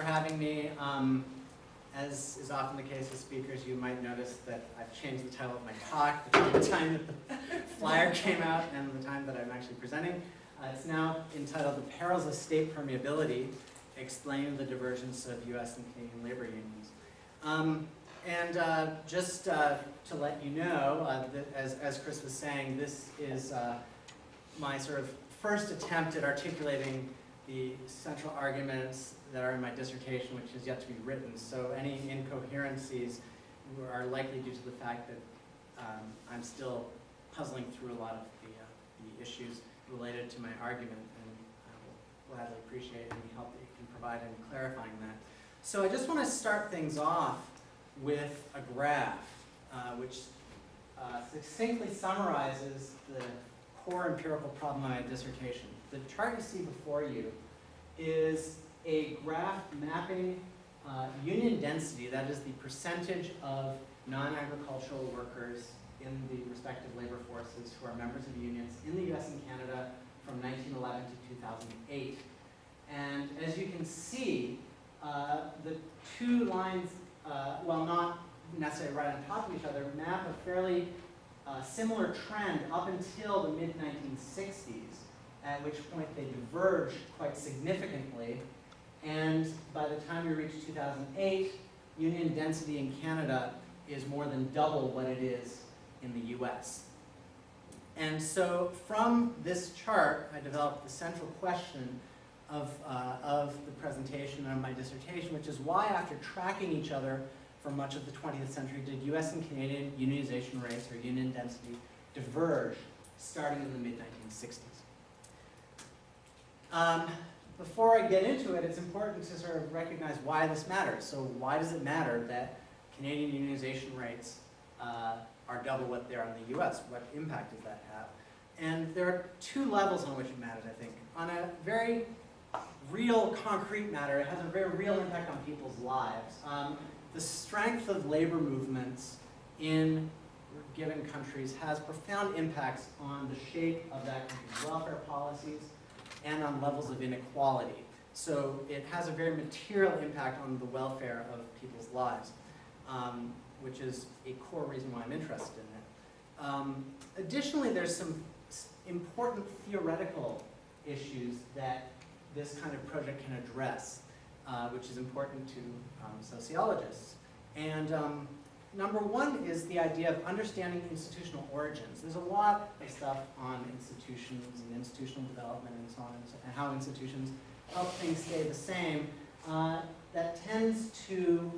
for having me. As is often the case with speakers, you might notice that I've changed the title of my talk between the time that the flyer came out and the time that I'm actually presenting. It's now entitled The Perils of State Permeability, Explaining the Divergence of U.S. and Canadian Labor Unions. Just to let you know, as Chris was saying, this is my sort of first attempt at articulating the central arguments that are in my dissertation, which is yet to be written. So any incoherencies are likely due to the fact that I'm still puzzling through a lot of the issues related to my argument, and I will gladly appreciate any help that you can provide in clarifying that. So I just want to start things off with a graph, which succinctly summarizes the core empirical problem of my dissertation. The chart you see before you is a graph mapping union density, that is the percentage of non-agricultural workers in the respective labor forces who are members of unions in the US and Canada from 1911 to 2008. And as you can see, the two lines, while not necessarily right on top of each other, map a fairly similar trend up until the mid-1960s, at which point they diverged quite significantly. And by the time we reach 2008, union density in Canada is more than double what it is in the US. And so from this chart, I developed the central question of the presentation and of my dissertation, which is why, after tracking each other for much of the 20th century, did US and Canadian unionization rates, or union density, diverge starting in the mid-1960s? Before I get into it, it's important to sort of recognize why this matters. So why does it matter that Canadian unionization rates are double what they are in the US? What impact does that have? And there are two levels on which it matters, I think. On a very real, concrete matter, it has a very real impact on people's lives. The strength of labor movements in given countries has profound impacts on the shape of that country's welfare policies and on levels of inequality. So it has a very material impact on the welfare of people's lives, which is a core reason why I'm interested in it. Additionally, there's some important theoretical issues that this kind of project can address, which is important to sociologists. And number one is the idea of understanding institutional origins. There's a lot of stuff on institutions and institutional development and so on, and how institutions help things stay the same. That tends to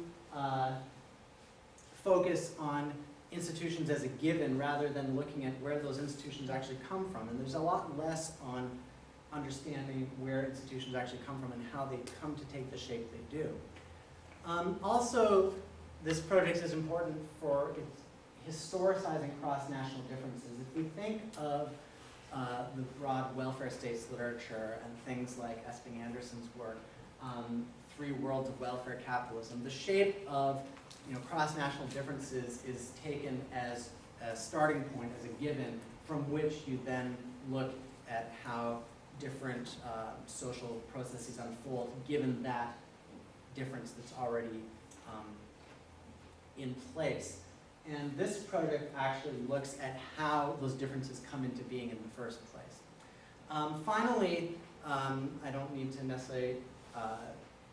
focus on institutions as a given rather than looking at where those institutions actually come from. And there's a lot less on understanding where institutions actually come from and how they come to take the shape they do. Also, this project is important for historicizing cross-national differences. If we think of the broad welfare states literature and things like Esping Anderson's work, Three Worlds of Welfare Capitalism, the shape of cross-national differences is taken as a starting point, as a given, from which you then look at how different social processes unfold, given that difference that's already in place. And this project actually looks at how those differences come into being in the first place. Finally, I don't need to necessarily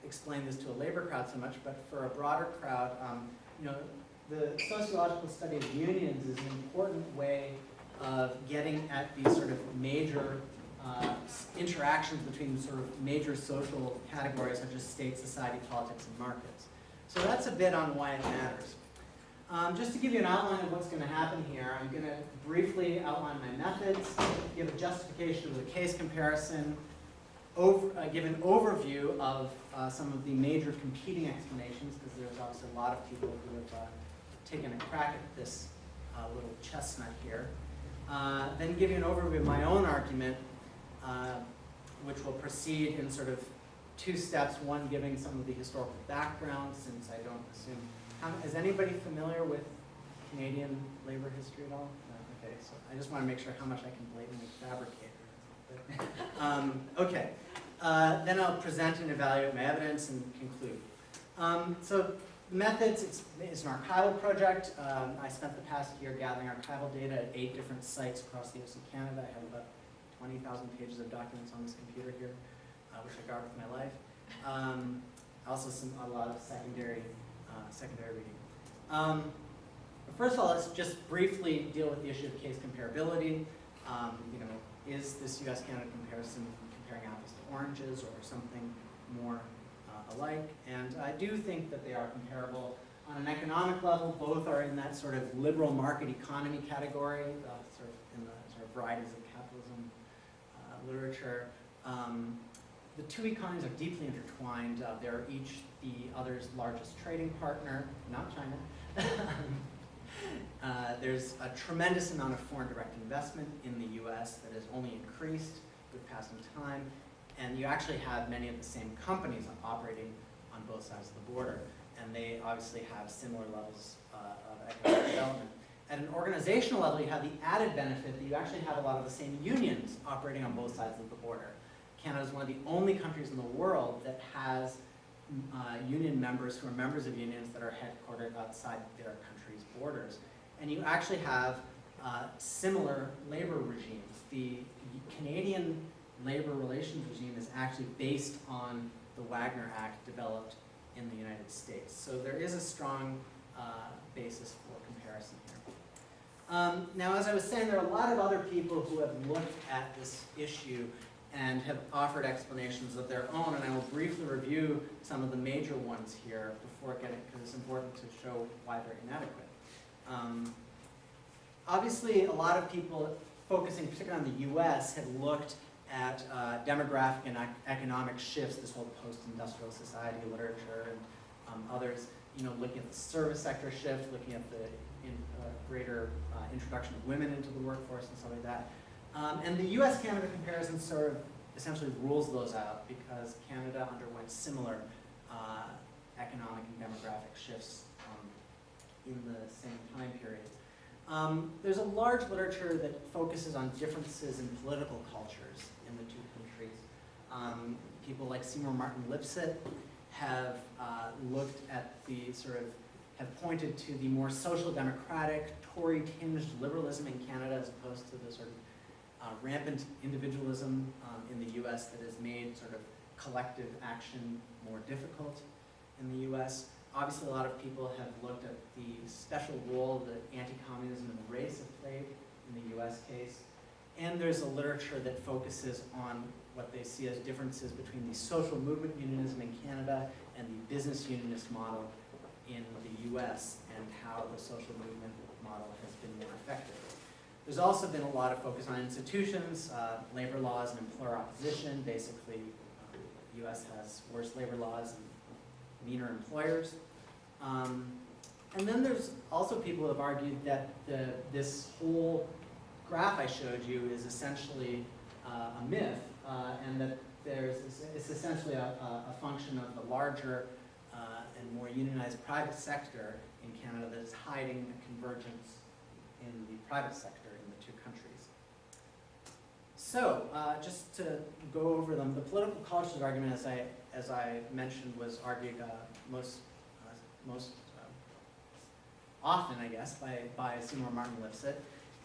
explain this to a labor crowd so much, but for a broader crowd, the sociological study of unions is an important way of getting at these sort of major interactions between sort of major social categories such as state, society, politics, and markets. So that's a bit on why it matters. Just to give you an outline of what's going to happen here, I'm going to briefly outline my methods, give a justification of the case comparison, give an overview of some of the major competing explanations, because there's obviously a lot of people who have taken a crack at this little chestnut here. Then give you an overview of my own argument, which will proceed in sort of two steps. One, giving some of the historical background, since I don't assume. Is anybody familiar with Canadian labor history at all? No? Okay, so I just want to make sure how much I can blatantly fabricate. Okay. Then I'll present and evaluate my evidence and conclude. So methods, it's an archival project. I spent the past year gathering archival data at 8 different sites across the U.S. and Canada. I have about 20,000 pages of documents on this computer here, which I guard with my life. Also a lot of secondary reading. But first of all, let's just briefly deal with the issue of case comparability. Is this U.S.-Canada comparison comparing apples to oranges or something more alike? And I do think that they are comparable. On an economic level, both are in that sort of liberal market economy category, sort of in the sort of varieties of capitalism literature. The two economies are deeply intertwined. They're each the other's largest trading partner, not China. There's a tremendous amount of foreign direct investment in the U.S. that has only increased with passing time, and you actually have many of the same companies operating on both sides of the border, and they obviously have similar levels of economic development. At an organizational level, you have the added benefit that you actually have a lot of the same unions operating on both sides of the border. Canada is one of the only countries in the world that has union members who are members of unions that are headquartered outside their country's borders. And you actually have similar labor regimes. The Canadian labor relations regime is actually based on the Wagner Act developed in the United States. So there is a strong basis for comparison here. Now, as I was saying, there are a lot of other people who have looked at this issue and have offered explanations of their own, and I will briefly review some of the major ones here before getting, because it's important to show why they're inadequate. Obviously, a lot of people focusing particularly on the U.S. have looked at demographic and economic shifts, this whole post-industrial society literature and others, looking at the service sector shift, looking at the greater introduction of women into the workforce and stuff like that. And the U.S.-Canada comparison sort of essentially rules those out because Canada underwent similar economic and demographic shifts in the same time period. There's a large literature that focuses on differences in political cultures in the two countries. People like Seymour Martin Lipset have looked at have pointed to the more social democratic, Tory-tinged liberalism in Canada as opposed to the sort of rampant individualism in the U.S. that has made sort of collective action more difficult in the U.S. Obviously, a lot of people have looked at the special role that anti-communism and race have played in the U.S. case. And there's a literature that focuses on what they see as differences between the social movement unionism in Canada and the business unionist model in the U.S. and how the social movement model has been more effective. There's also been a lot of focus on institutions, labor laws and employer opposition. Basically, the U.S. has worse labor laws and meaner employers. And then there's also people who have argued that this whole graph I showed you is essentially a myth, and that it's essentially a function of the larger and more unionized private sector in Canada that is hiding a convergence in the private sector in the two countries. So, just to go over them, the political cultures argument, as I mentioned, was argued most often, I guess, by Seymour Martin Lipset.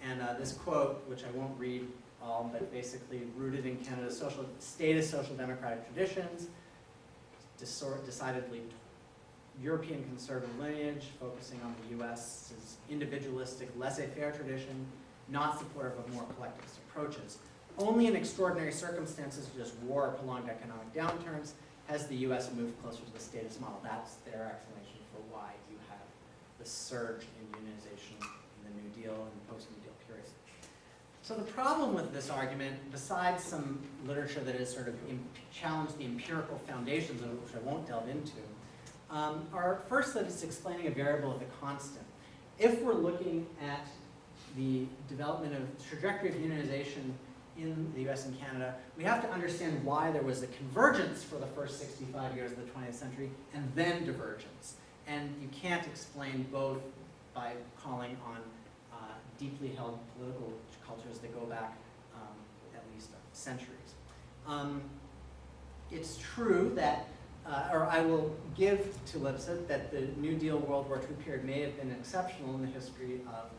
And this quote, which I won't read all, but basically rooted in Canada's status social democratic traditions, decidedly European conservative lineage, focusing on the U.S.'s individualistic laissez-faire tradition, not supportive of more collectivist approaches. Only in extraordinary circumstances, such as war or prolonged economic downturns, has the U.S. moved closer to the status model. That's their explanation for why you have the surge in unionization in the New Deal and post-New Deal periods. So the problem with this argument, besides some literature that has sort of challenged the empirical foundations of it, which I won't delve into, are first that it's explaining a variable of the constant. If we're looking at the development of trajectory of unionization in the US and Canada, we have to understand why there was a convergence for the first 65 years of the 20th century and then divergence. And you can't explain both by calling on deeply held political cultures that go back at least centuries. it's true that, or I will give to Lipset that the New Deal World War II period may have been exceptional in the history of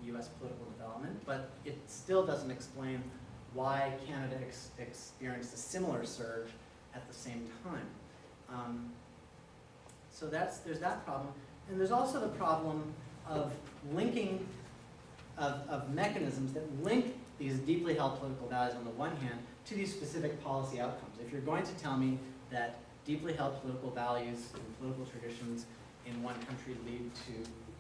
U.S. political development, but it still doesn't explain why Canada experienced a similar surge at the same time. So there's that problem. And there's also the problem of linking, of mechanisms that link these deeply held political values on the one hand to these specific policy outcomes. If you're going to tell me that deeply held political values and political traditions in one country lead to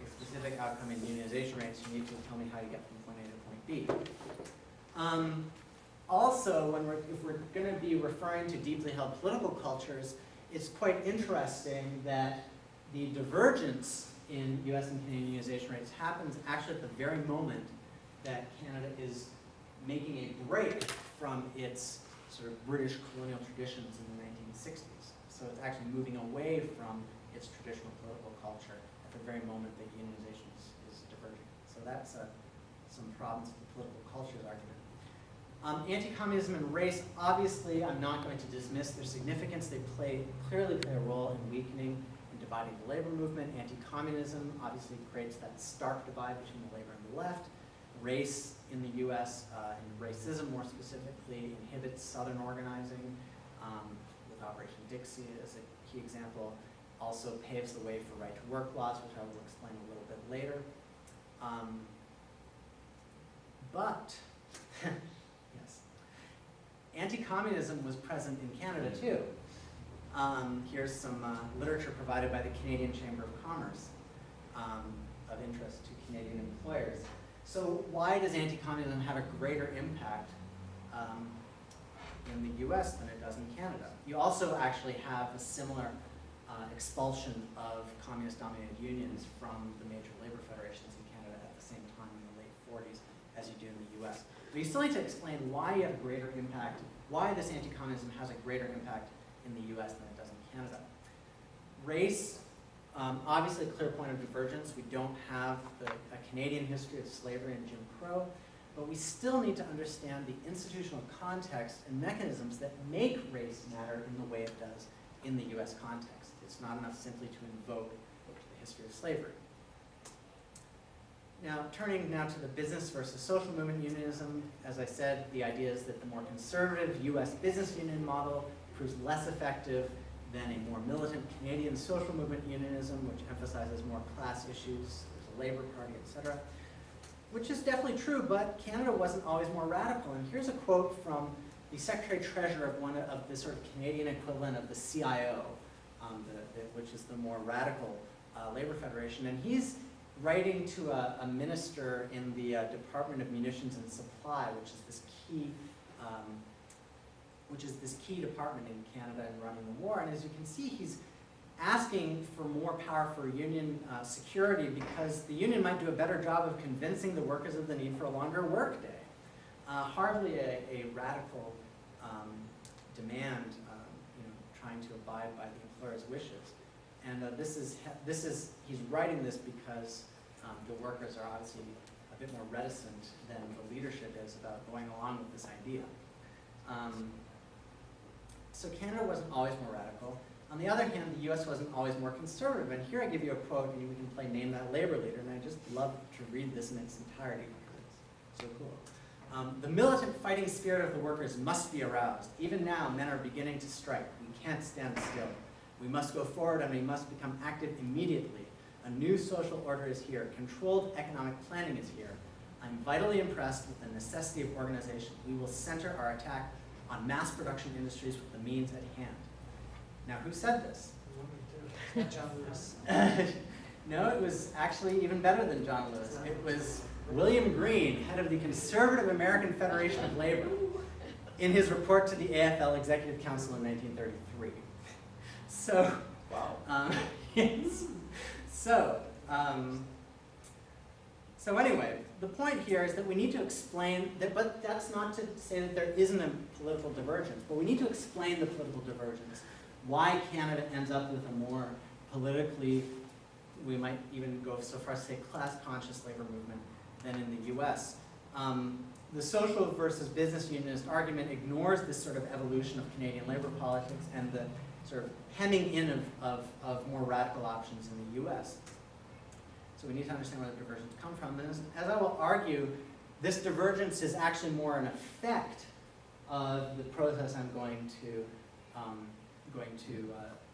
a specific outcome in unionization rates, you need to tell me how you get from point A to point B. Also, if we're going to be referring to deeply held political cultures, it's quite interesting that the divergence in US and Canadian unionization rates happens actually at the very moment that Canada is making a break from its sort of British colonial traditions in the 1960s. So it's actually moving away from its traditional political culture at the very moment that unionization is diverging. So that's some problems with the political cultures argument. Anti-communism and race, obviously, I'm not going to dismiss their significance. They clearly play a role in weakening and dividing the labor movement. Anti-communism obviously creates that stark divide between the labor and the left. Race in the US, and racism more specifically, inhibits Southern organizing, with Operation Dixie as a key example. Also paves the way for right-to-work laws, which I will explain a little bit later. But yes, anti-communism was present in Canada too. Here's some literature provided by the Canadian Chamber of Commerce of interest to Canadian employers. So why does anti-communism have a greater impact in the US than it does in Canada? You also actually have a similar expulsion of communist-dominated unions from the major labor federations in Canada at the same time in the late 40s as you do in the US. But you still need to explain why you have a greater impact, why this anti-communism has a greater impact in the US than it does in Canada. Race, obviously a clear point of divergence. We don't have a Canadian history of slavery and Jim Crow, but we still need to understand the institutional context and mechanisms that make race matter in the way it does in the US context. It's not enough simply to invoke the history of slavery. Now, turning now to the business versus social movement unionism, as I said, the idea is that the more conservative US business union model proves less effective than a more militant Canadian social movement unionism, which emphasizes more class issues, there's a Labour Party, etc. Which is definitely true, but Canada wasn't always more radical. And here's a quote from the Secretary-Treasurer of one of the sort of Canadian equivalent of the CIO, which is the more radical Labour Federation. And he's writing to a minister in the Department of Munitions and Supply, which is this key department in Canada in running the war. And as you can see, he's asking for more power for union security because the union might do a better job of convincing the workers of the need for a longer workday. Hardly a radical demand, trying to abide by the employer's wishes. And he's writing this because the workers are obviously a bit more reticent than the leadership is about going along with this idea. So Canada wasn't always more radical. On the other hand, the US wasn't always more conservative. And here I give you a quote, and we can play Name That Labor Leader, and I just love to read this in its entirety because it's so cool. The militant fighting spirit of the workers must be aroused. Even now, men are beginning to strike. We can't stand still. We must go forward and we must become active immediately. A new social order is here. Controlled economic planning is here. I'm vitally impressed with the necessity of organization. We will center our attack on mass production industries with the means at hand. Now, who said this? John Lewis. No, it was actually even better than John Lewis. It was William Green, head of the Conservative American Federation of Labor, in his report to the AFL Executive Council in 1933. So, wow. Yes. So anyway, the point here is that we need to explain that, but that's not to say that there isn't a political divergence, but we need to explain the political divergence. Why Canada ends up with a more politically, we might even go so far as to say class-conscious labor movement than in the US. the social versus business unionist argument ignores this sort of evolution of Canadian labor politics and the sort of hemming in of more radical options in the US. So we need to understand where the divergence come from. And as I will argue, this divergence is actually more an effect of the process I'm going to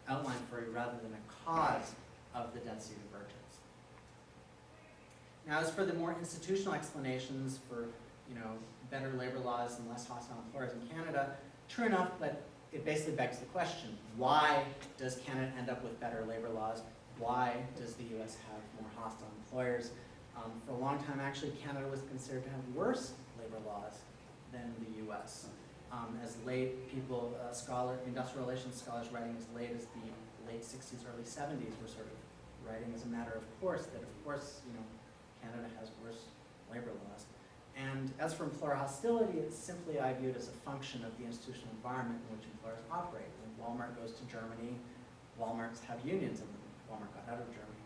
outline for you rather than a cause of the density divergence. Now, as for the more institutional explanations for, better labor laws and less hostile employers in Canada, true enough, but it basically begs the question, why does Canada end up with better labor laws? Why does the US have more hostile employers? For a long time, actually, Canada was considered to have worse labor laws than the US. As late people, industrial relations scholars writing as late as the late 60s, early 70s were sort of writing as a matter of course that, of course, Canada has worse labor laws. And as for employer hostility, it's simply, I view it as a function of the institutional environment in which employers operate. When Walmart goes to Germany, Walmarts have unions in them. Walmart got out of Germany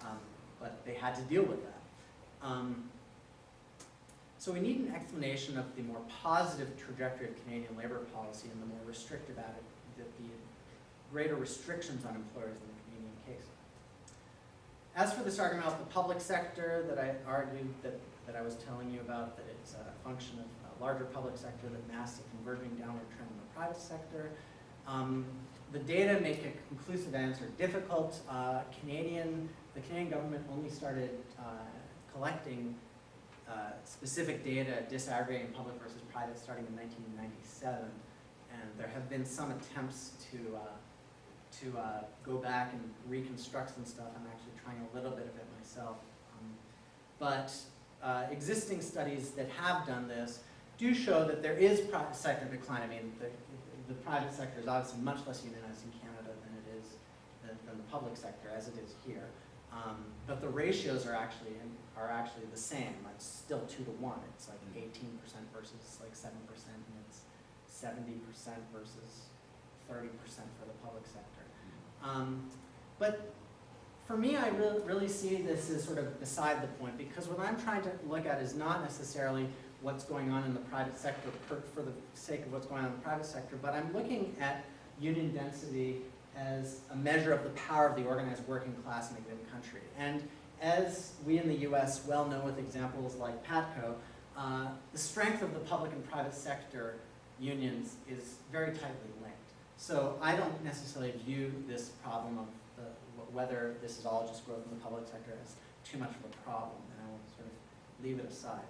now, but they had to deal with that. So we need an explanation of the more positive trajectory of Canadian labor policy and the more restrictive the greater restrictions on employers in the Canadian case. As for this argument about the public sector that I argued that I was telling you about, that it's a function of a larger public sector that masks a converging downward trend in the private sector, the data make a conclusive answer difficult. The Canadian government only started collecting specific data, disaggregating public versus private, starting in 1997, and there have been some attempts to go back and reconstruct some stuff. I'm actually trying a little bit of it myself, but existing studies that have done this do show that there is private sector decline. I mean, the private sector is obviously much less unionized in Canada than it is than the public sector, as it is here. But the ratios are actually the same. It's still 2 to 1. It's like 18% versus like 7%, and it's 70% versus 30% for the public sector. But for me, I really see this as sort of beside the point, because what I'm trying to look at is not necessarily what's going on in the private sector for the sake of what's going on in the private sector, but I'm looking at union density as a measure of the power of the organized working class in a given country. And as we in the US well know with examples like PATCO, the strength of the public and private sector unions is very tightly linked. So I don't necessarily view this problem of whether this is all just growth in the public sector as too much of a problem, and I will sort of leave it aside.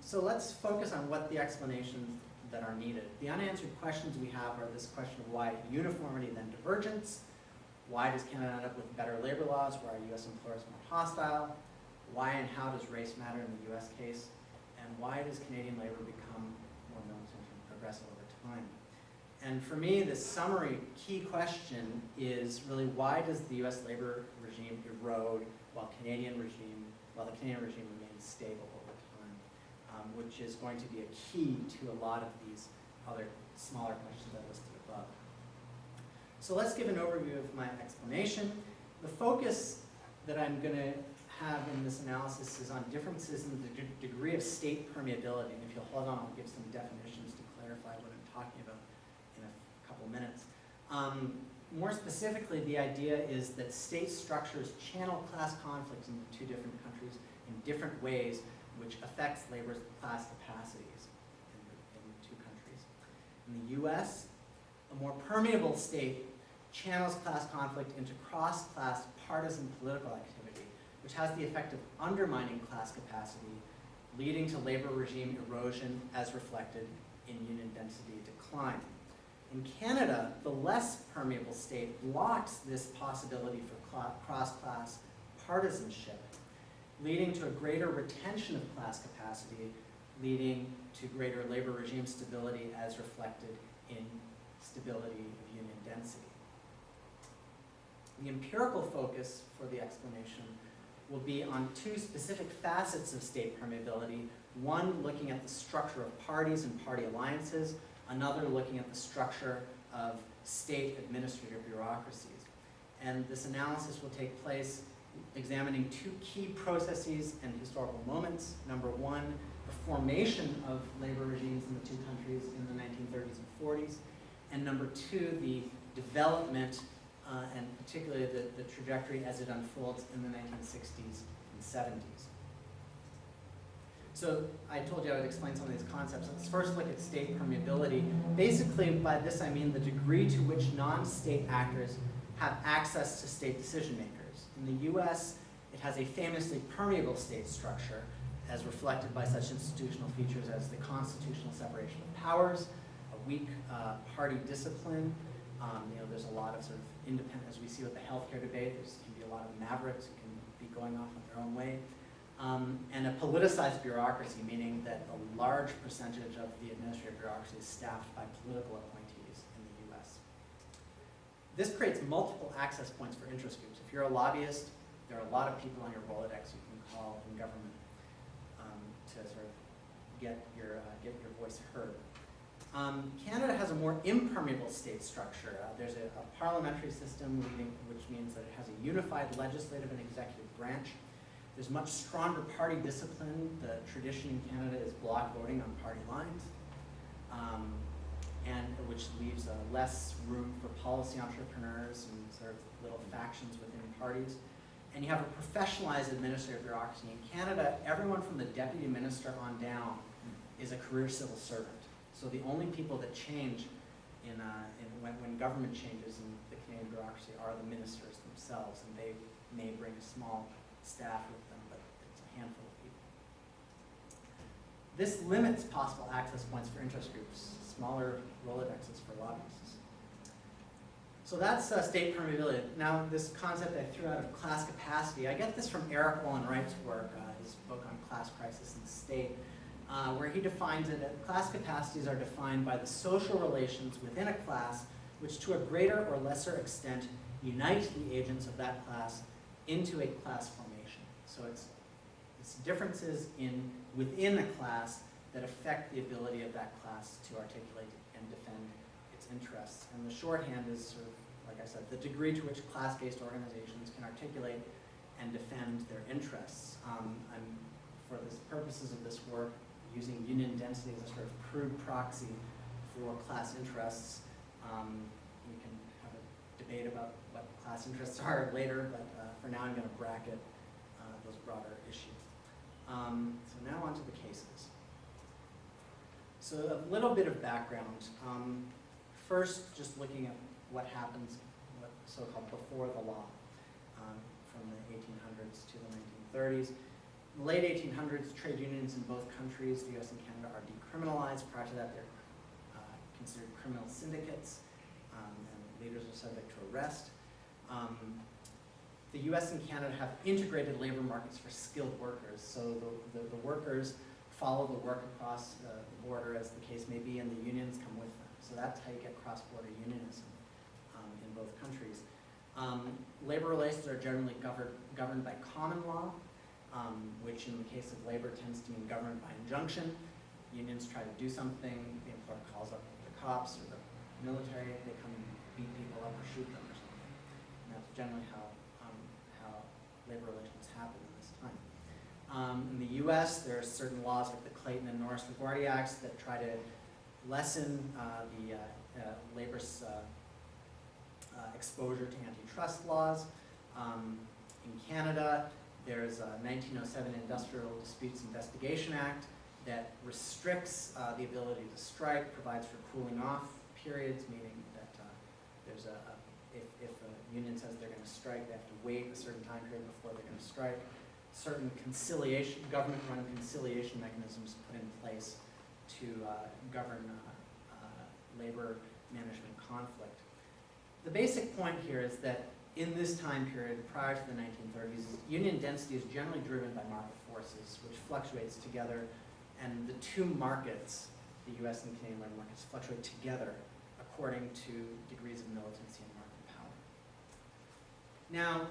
So let's focus on what the explanations that are needed. The unanswered questions we have are this question of why uniformity then divergence, why does Canada end up with better labor laws where our US employers are more hostile, why and how does race matter in the US case, and why does Canadian labor become more militant and progressive over time. And for me, the summary key question is really why does the US labor regime erode while the Canadian regime remains stable over time, which is going to be a key to a lot of these other smaller questions I listed above. So let's give an overview of my explanation. The focus that I'm going to have in this analysis is on differences in the degree of state permeability. And if you'll hold on, I'll give some definitions to clarify what I'm talking about in a couple minutes. More specifically, the idea is that state structures channel class conflicts in two different countries in different ways, which affects labor's class capacities in two countries. In the US, a more permeable state channels class conflict into cross-class partisan political activity, which has the effect of undermining class capacity, leading to labor regime erosion as reflected in union density decline. In Canada, the less permeable state blocks this possibility for cross-class partisanship, leading to a greater retention of class capacity, leading to greater labor regime stability as reflected in stability of union density. The empirical focus for the explanation will be on two specific facets of state permeability, one looking at the structure of parties and party alliances, another looking at the structure of state administrative bureaucracies. And this analysis will take place examining two key processes and historical moments. Number one, the formation of labor regimes in the two countries in the 1930s and 40s, and number two, the development and particularly the trajectory as it unfolds in the 1960s and 70s. So I told you I would explain some of these concepts. Let's first look at state permeability. Basically, by this I mean the degree to which non-state actors have access to state decision makers. In the U.S., it has a famously permeable state structure, as reflected by such institutional features as the constitutional separation of powers, a weak party discipline. There's a lot of sort of independent, as we see with the healthcare debate, there can be a lot of mavericks who can be going off on their own way. And a politicized bureaucracy, meaning that a large percentage of the administrative bureaucracy is staffed by political appointees in the U.S. This creates multiple access points for interest groups. If you're a lobbyist, there are a lot of people on your Rolodex you can call in government to sort of get your voice heard. Canada has a more impermeable state structure. There's a parliamentary system, which means that it has a unified legislative and executive branch. There's much stronger party discipline. The tradition in Canada is block voting on party lines, and which leaves less room for policy entrepreneurs and sort of little factions within parties. And you have a professionalized administrative bureaucracy. In Canada, everyone from the deputy minister on down is a career civil servant. So the only people that change when government changes in the Canadian bureaucracy are the ministers themselves, and they may bring a small staff with them, but it's a handful of people. This limits possible access points for interest groups, smaller Rolodexes for lobbyists. So that's state permeability. Now, this concept I threw out of class capacity, I get this from Eric Olin Wright's work, his book on class crisis and state, where he defines it that class capacities are defined by the social relations within a class which to a greater or lesser extent unite the agents of that class into a class formation. So it's differences within a class that affect the ability of that class to articulate and defend its interests. And the shorthand is sort of, like I said, the degree to which class-based organizations can articulate and defend their interests. I'm, for the purposes of this work, using union density as a sort of crude proxy for class interests. We can have a debate about what class interests are later, but for now I'm going to bracket those broader issues. So now on to the cases. So a little bit of background. First, just looking at what happens, what so-called before the law, from the 1800s to the 1930s. In the late 1800s, trade unions in both countries, the US and Canada, are decriminalized. Prior to that, they're considered criminal syndicates, and leaders are subject to arrest. The US and Canada have integrated labor markets for skilled workers, so the workers follow the work across the border, as the case may be, and the unions come with them. So that's how you get cross-border unionism in both countries. Labor relations are generally governed by common law, which in the case of labor tends to mean government by injunction. Unions try to do something, the employer calls up the cops or the military, they come and beat people up or shoot them or something. And that's generally how labor relations happen in this time. In the US, there are certain laws like the Clayton and Norris-LaGuardia Acts that try to lessen the labor's exposure to antitrust laws. In Canada, there's a 1907 Industrial Disputes Investigation Act that restricts the ability to strike, provides for cooling off periods, meaning that there's if a union says they're going to strike, they have to wait a certain time period before they're going to strike. Certain conciliation, government-run conciliation mechanisms put in place to govern labor management conflict. The basic point here is that in this time period, prior to the 1930s, union density is generally driven by market forces, which fluctuates together, and the two markets, the US and Canadian labor markets, fluctuate together according to degrees of militancy and market power. Now,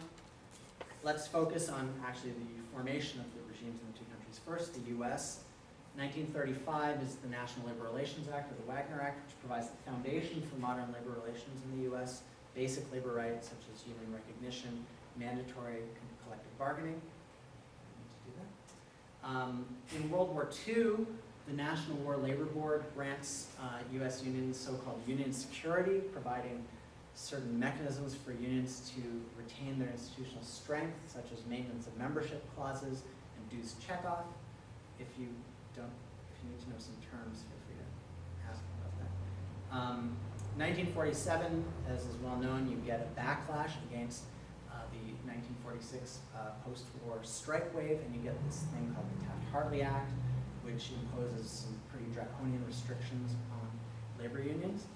let's focus on actually the formation of the regimes in the two countries. First, the US. 1935 is the National Labor Relations Act, or the Wagner Act, which provides the foundation for modern labor relations in the US. Basic labor rights such as union recognition, mandatory collective bargaining. I need to do that. In World War II, the National War Labor Board grants U.S. unions so-called union security, providing certain mechanisms for unions to retain their institutional strength, such as maintenance of membership clauses and dues checkoff. If you need to know some terms, feel free to ask about that. 1947, as is well known, you get a backlash against the 1946 post-war strike wave, and you get this thing called the Taft-Hartley Act, which imposes some pretty draconian restrictions on labor unions.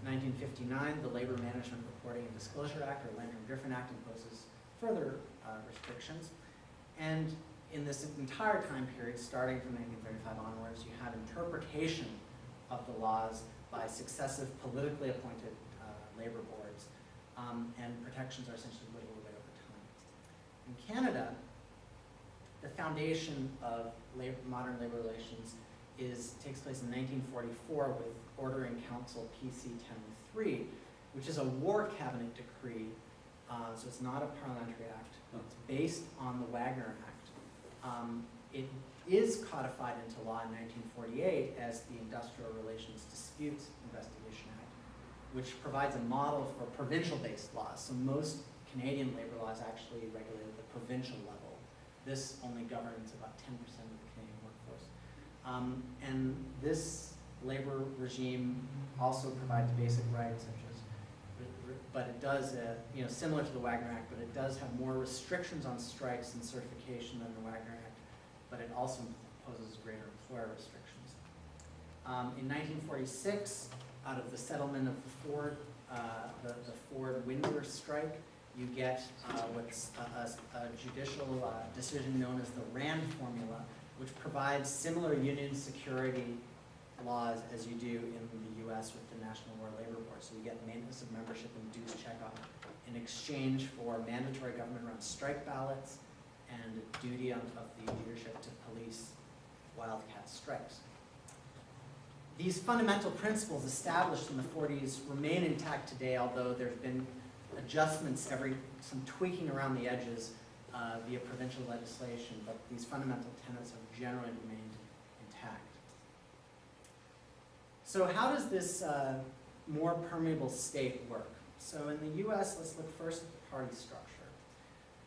1959, the Labor Management Reporting and Disclosure Act, or Landry-Griffin Act, imposes further restrictions. And in this entire time period, starting from 1935 onwards, you have interpretation of the laws by successive politically appointed labor boards, and protections are essentially whittled away over time. In Canada, the foundation of modern labor relations takes place in 1944 with Order in Council PC 1003, which is a war cabinet decree, so it's not a parliamentary act. It's based on the Wagner Act. It is codified into law in 1948 as the Industrial Relations Disputes Investigation Act, which provides a model for provincial-based laws. So most Canadian labor laws actually regulate at the provincial level. This only governs about 10% of the Canadian workforce. And this labor regime also provides basic rights, such as, but it does, similar to the Wagner Act, but it does have more restrictions on strikes and certification than the Wagner Act, but it also imposes greater employer restrictions. In 1946, out of the settlement of the Ford-Windsor strike, you get what's a judicial decision known as the Rand formula, which provides similar union security laws as you do in the U.S. with the National War Labor Board. So you get maintenance of membership and dues checkoff in exchange for mandatory government-run strike ballots and a duty of the leadership to police wildcat strikes. These fundamental principles established in the 40s remain intact today, although there have been adjustments, some tweaking around the edges via provincial legislation, but these fundamental tenets have generally remained intact. So how does this more permeable state work? So in the US, let's look first at the party structure.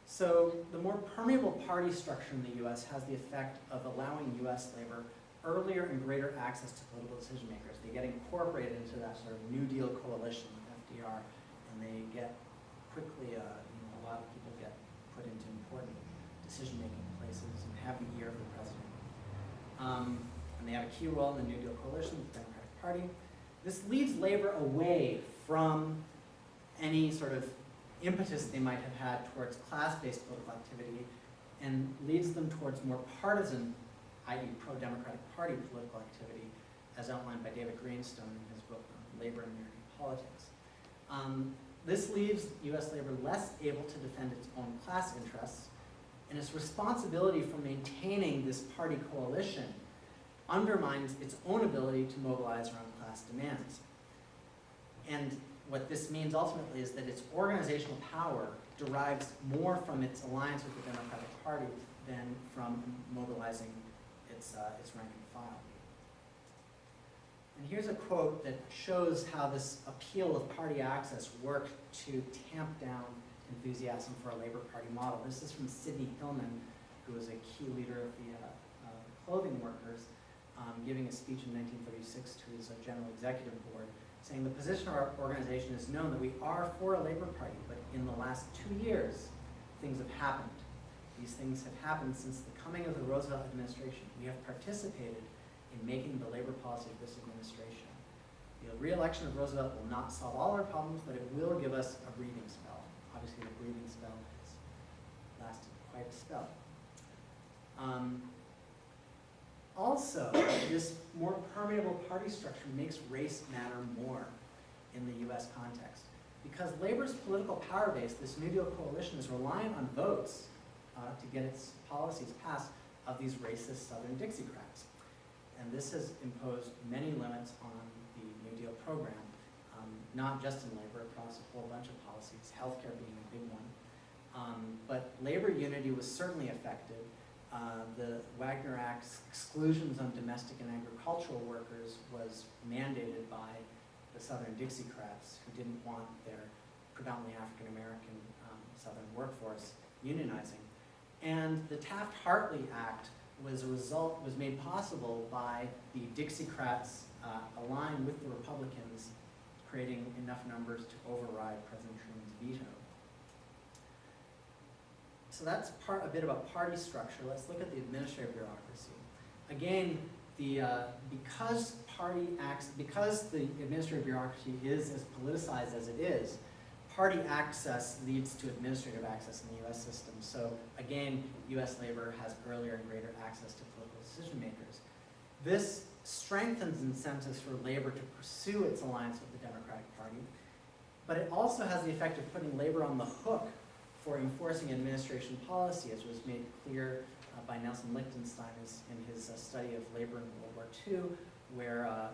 So the more permeable party structure in the US has the effect of allowing US labor earlier and greater access to political decision makers. They get incorporated into that sort of New Deal coalition with FDR, and they get quickly, a lot of people get put into important decision-making places and have the ear of the president. And they have a key role in the New Deal coalition with the Democratic Party. This leads labor away from any sort of impetus they might have had towards class-based political activity and leads them towards more partisan, i.e. pro-Democratic Party political activity, as outlined by David Greenstone in his book on Labor and American Politics. This leaves U.S. labor less able to defend its own class interests, and its responsibility for maintaining this party coalition undermines its own ability to mobilize around class demands. And what this means ultimately is that its organizational power derives more from its alliance with the Democratic Party than from mobilizing its rank and file. And here's a quote that shows how this appeal of party access worked to tamp down enthusiasm for a Labor Party model. This is from Sidney Hillman, who was a key leader of the clothing workers, giving a speech in 1936 to his General Executive Board, saying the position of our organization is known that we are for a Labor Party, but in the last 2 years, things have happened. These things have happened since the coming of the Roosevelt administration. We have participated in making the labor policy of this administration. The re-election of Roosevelt will not solve all our problems, but it will give us a breathing spell. Obviously, the breathing spell has lasted quite a spell. Also, this more permeable party structure makes race matter more in the US context. Because labor's political power base, this New Deal coalition, is reliant on votes to get its policies passed of these racist Southern Dixiecrats. And this has imposed many limits on the New Deal program, not just in labor, across a whole bunch of policies, healthcare being a big one. But labor unity was certainly affected, the Wagner Act's exclusions on domestic and agricultural workers was mandated by the Southern Dixiecrats, who didn't want their predominantly African-American Southern workforce unionizing. And the Taft-Hartley Act was made possible by the Dixiecrats aligned with the Republicans, creating enough numbers to override President Truman's veto. So that's a bit about party structure. Let's look at the administrative bureaucracy. Again, because the administrative bureaucracy is as politicized as it is, party access leads to administrative access in the U.S. system. So again, U.S. labor has earlier and greater access to political decision makers. This strengthens incentives for labor to pursue its alliance with the Democratic Party, but it also has the effect of putting labor on the hook for enforcing administration policy, as was made clear by Nelson Lichtenstein in his study of labor in World War II, where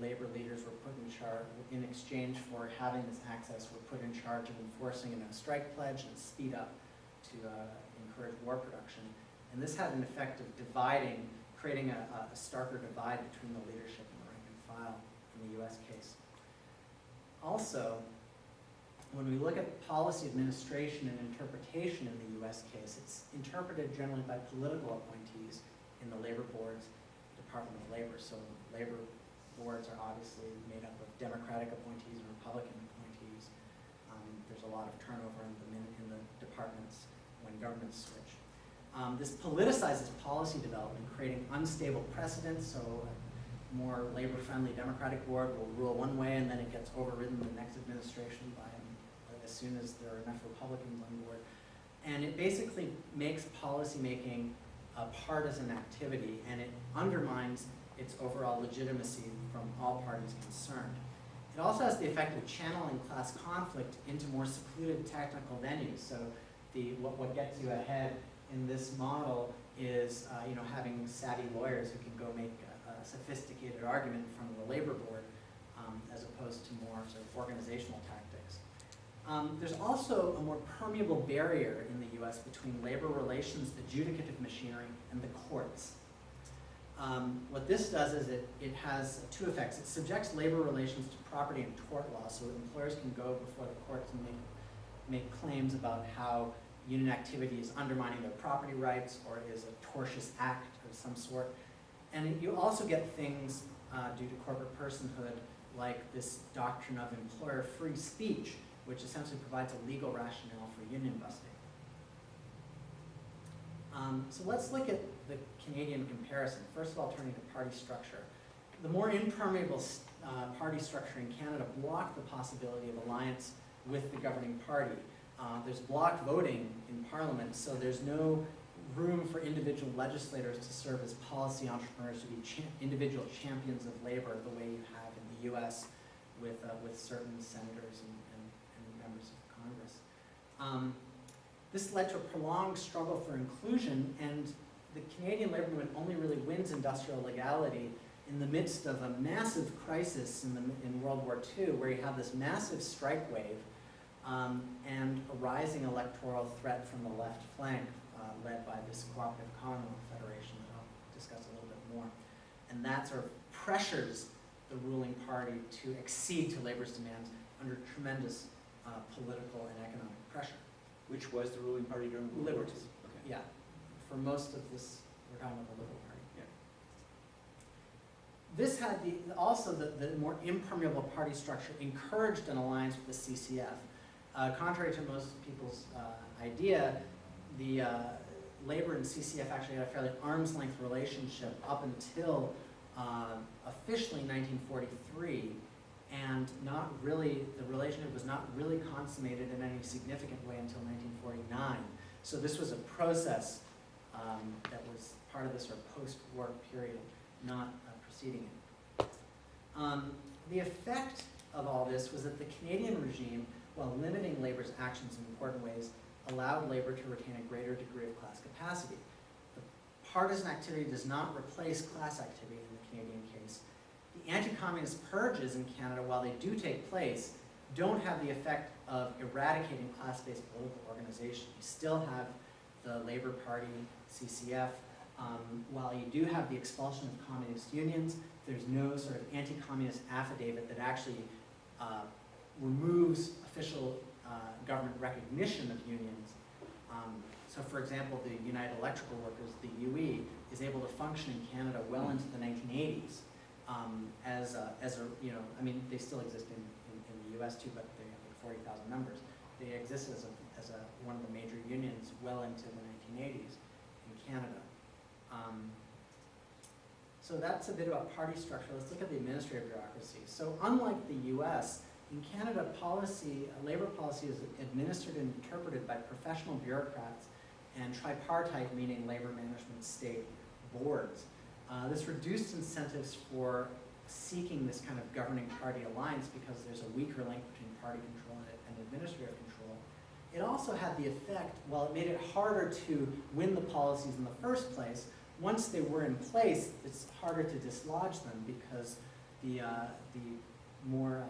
labor leaders were put in charge, in exchange for having this access, were put in charge of enforcing a no-strike pledge and speed up to encourage war production. And this had an effect of creating a starker divide between the leadership and the rank and file in the US case. Also, when we look at policy administration and interpretation in the US case, it's interpreted generally by political appointees in the labor boards, Department of Labor. So labor boards are obviously made up of Democratic appointees and Republican appointees. There's a lot of turnover in the departments when governments switch. This politicizes policy development, creating unstable precedents. So a more labor-friendly Democratic board will rule one way, and then it gets overridden in the next administration by as soon as there are enough Republicans on board. And it basically makes policymaking a partisan activity, and it undermines its overall legitimacy from all parties concerned. It also has the effect of channeling class conflict into more secluded technical venues. So what gets you ahead in this model is having savvy lawyers who can go make a sophisticated argument in front of the labor board, as opposed to more sort of organizational tactics. There's also a more permeable barrier in the US between labor relations, adjudicative machinery, and the courts. What this does is it has two effects. It subjects labor relations to property and tort law, so employers can go before the courts and make claims about how union activity is undermining their property rights or is a tortious act of some sort. And you also get things due to corporate personhood, like this doctrine of employer-free speech, which essentially provides a legal rationale for union busting. So let's look at the Canadian comparison. First of all, turning to party structure. The more impermeable party structure in Canada blocked the possibility of alliance with the governing party. There's block voting in Parliament, so there's no room for individual legislators to serve as policy entrepreneurs, to be individual champions of labor the way you have in the US with certain senators and members of Congress. This led to a prolonged struggle for inclusion, and the Canadian labor movement only really wins industrial legality in the midst of a massive crisis in World War II, where you have this massive strike wave and a rising electoral threat from the left flank, led by this Cooperative Commonwealth Federation that I'll discuss a little bit more. And that sort of pressures the ruling party to accede to labor's demands under tremendous political and economic pressure. Which was the ruling party during World War II? Liberals. Okay. Yeah. For most of this, we're talking about the Liberal Party. Yeah. This had also the more impermeable party structure encouraged an alliance with the CCF. Contrary to most people's idea, the Labor and CCF actually had a fairly arm's length relationship up until officially 1943, and not really, the relationship was not really consummated in any significant way until 1949. So this was a process that was part of this sort of post-war period, not preceding it. The effect of all this was that the Canadian regime, while limiting labor's actions in important ways, allowed labor to retain a greater degree of class capacity. The partisan activity does not replace class activity in the Canadian case. The anti-communist purges in Canada, while they do take place, don't have the effect of eradicating class-based political organization. You still have the Labour Party, CCF, while you do have the expulsion of communist unions, there's no sort of anti-communist affidavit that actually removes official government recognition of unions. So for example, the United Electrical Workers, the UE, is able to function in Canada well into the 1980s as a, you know, I mean, they still exist in the US too, but they have like 40,000 members. They exist as one of the major unions well into the 1980s in Canada. So that's a bit about party structure. Let's look at the administrative bureaucracy. So unlike the US, in Canada, labor policy is administered and interpreted by professional bureaucrats and tripartite, meaning labor management state boards. This reduced incentives for seeking this kind of governing party alliance because there's a weaker link between party control and administrative control. It also had the effect, while it made it harder to win the policies in the first place, once they were in place, it's harder to dislodge them because the more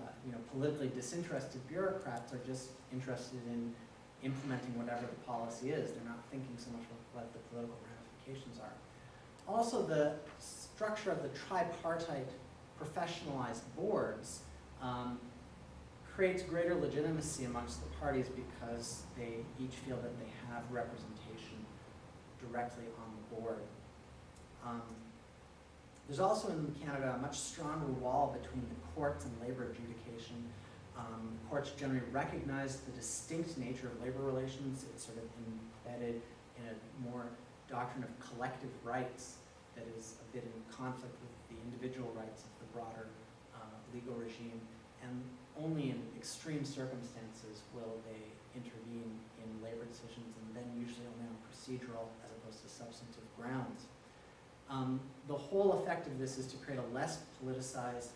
politically disinterested bureaucrats are just interested in implementing whatever the policy is. They're not thinking so much about what the political ramifications are. Also, the structure of the tripartite professionalized boards creates greater legitimacy amongst the parties because they each feel that they have representation directly on the board. There's also in Canada a much stronger wall between the courts and labor adjudication. Courts generally recognize the distinct nature of labor relations. It's sort of embedded in a more doctrine of collective rights that is a bit in conflict with the individual rights of the broader legal regime. And only in extreme circumstances will they intervene in labor decisions, and then usually only on procedural as opposed to substantive grounds. The whole effect of this is to create a less politicized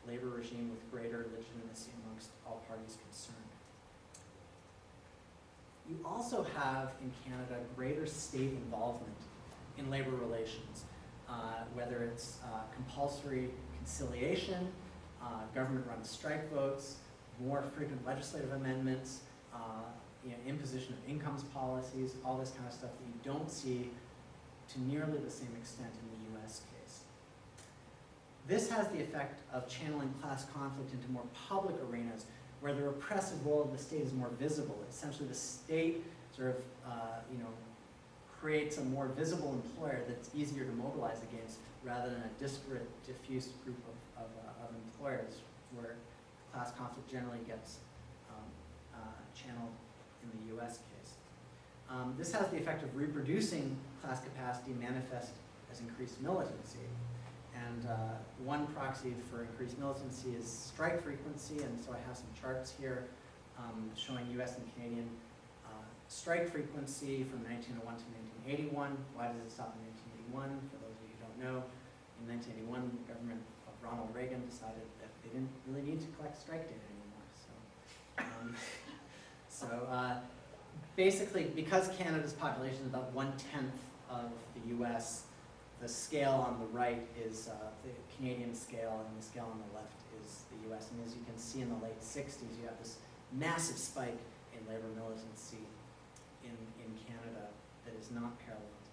labor regime with greater legitimacy amongst all parties concerned. You also have in Canada greater state involvement in labor relations, whether it's compulsory conciliation, government-run strike votes, more frequent legislative amendments, imposition of incomes policies, all this kind of stuff that you don't see to nearly the same extent in the US case. This has the effect of channeling class conflict into more public arenas where the repressive role of the state is more visible. Essentially, the state sort of, creates a more visible employer that's easier to mobilize against rather than a disparate, diffuse group of employers where class conflict generally gets channeled in the US case. This has the effect of reproducing class capacity manifest as increased militancy. And one proxy for increased militancy is strike frequency, and so I have some charts here showing US and Canadian strike frequency from 1901 to 1981. Why does it stop in 1981? For those of you who don't know, in 1981, the government of Ronald Reagan decided that they didn't really need to collect strike data anymore. Basically, because Canada's population is about 1/10 of the US, the scale on the right is the Canadian scale, and the scale on the left is the US. And as you can see in the late 60s, you have this massive spike in labor militancy in Canada that is not paralleled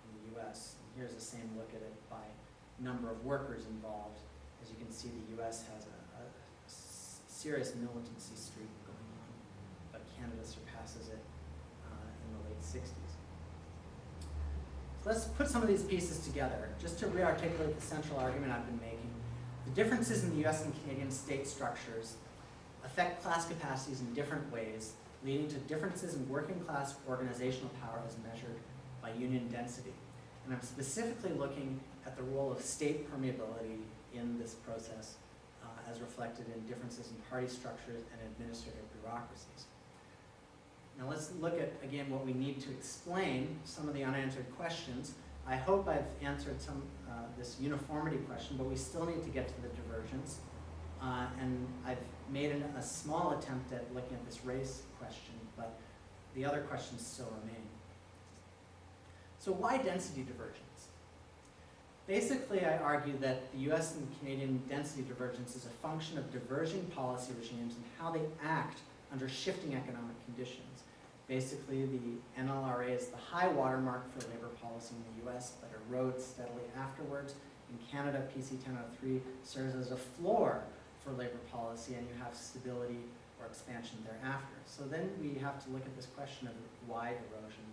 in the US. And here's the same look at it by number of workers involved. As you can see, the US has a serious militancy streak going on, but Canada surpasses it in the late 60s. So let's put some of these pieces together, just to re-articulate the central argument I've been making. The differences in the US and Canadian state structures affect class capacities in different ways, leading to differences in working class organizational power as measured by union density. And I'm specifically looking at the role of state permeability in this process as reflected in differences in party structures and administrative bureaucracies. Now let's look at, again, what we need to explain some of the unanswered questions. I hope I've answered this uniformity question, but we still need to get to the divergence. And I've made a small attempt at looking at this race question, but the other questions still remain. So why density divergence? Basically, I argue that the US and Canadian density divergence is a function of diverging policy regimes and how they act under shifting economic conditions. Basically, the NLRA is the high watermark for labor policy in the US, but erodes steadily afterwards. In Canada, PC 1003 serves as a floor for labor policy, and you have stability or expansion thereafter. So then we have to look at this question of wide erosion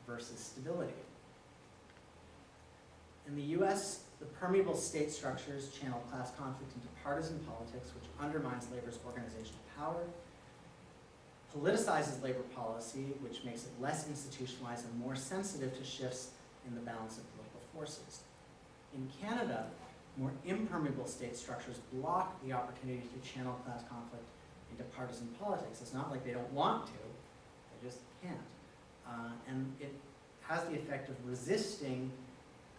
versus stability. In the US, the permeable state structures channel class conflict into partisan politics, which undermines labor's organizational power, politicizes labor policy, which makes it less institutionalized and more sensitive to shifts in the balance of political forces. In Canada, more impermeable state structures block the opportunity to channel class conflict into partisan politics. It's not like they don't want to, they just can't. And it has the effect of resisting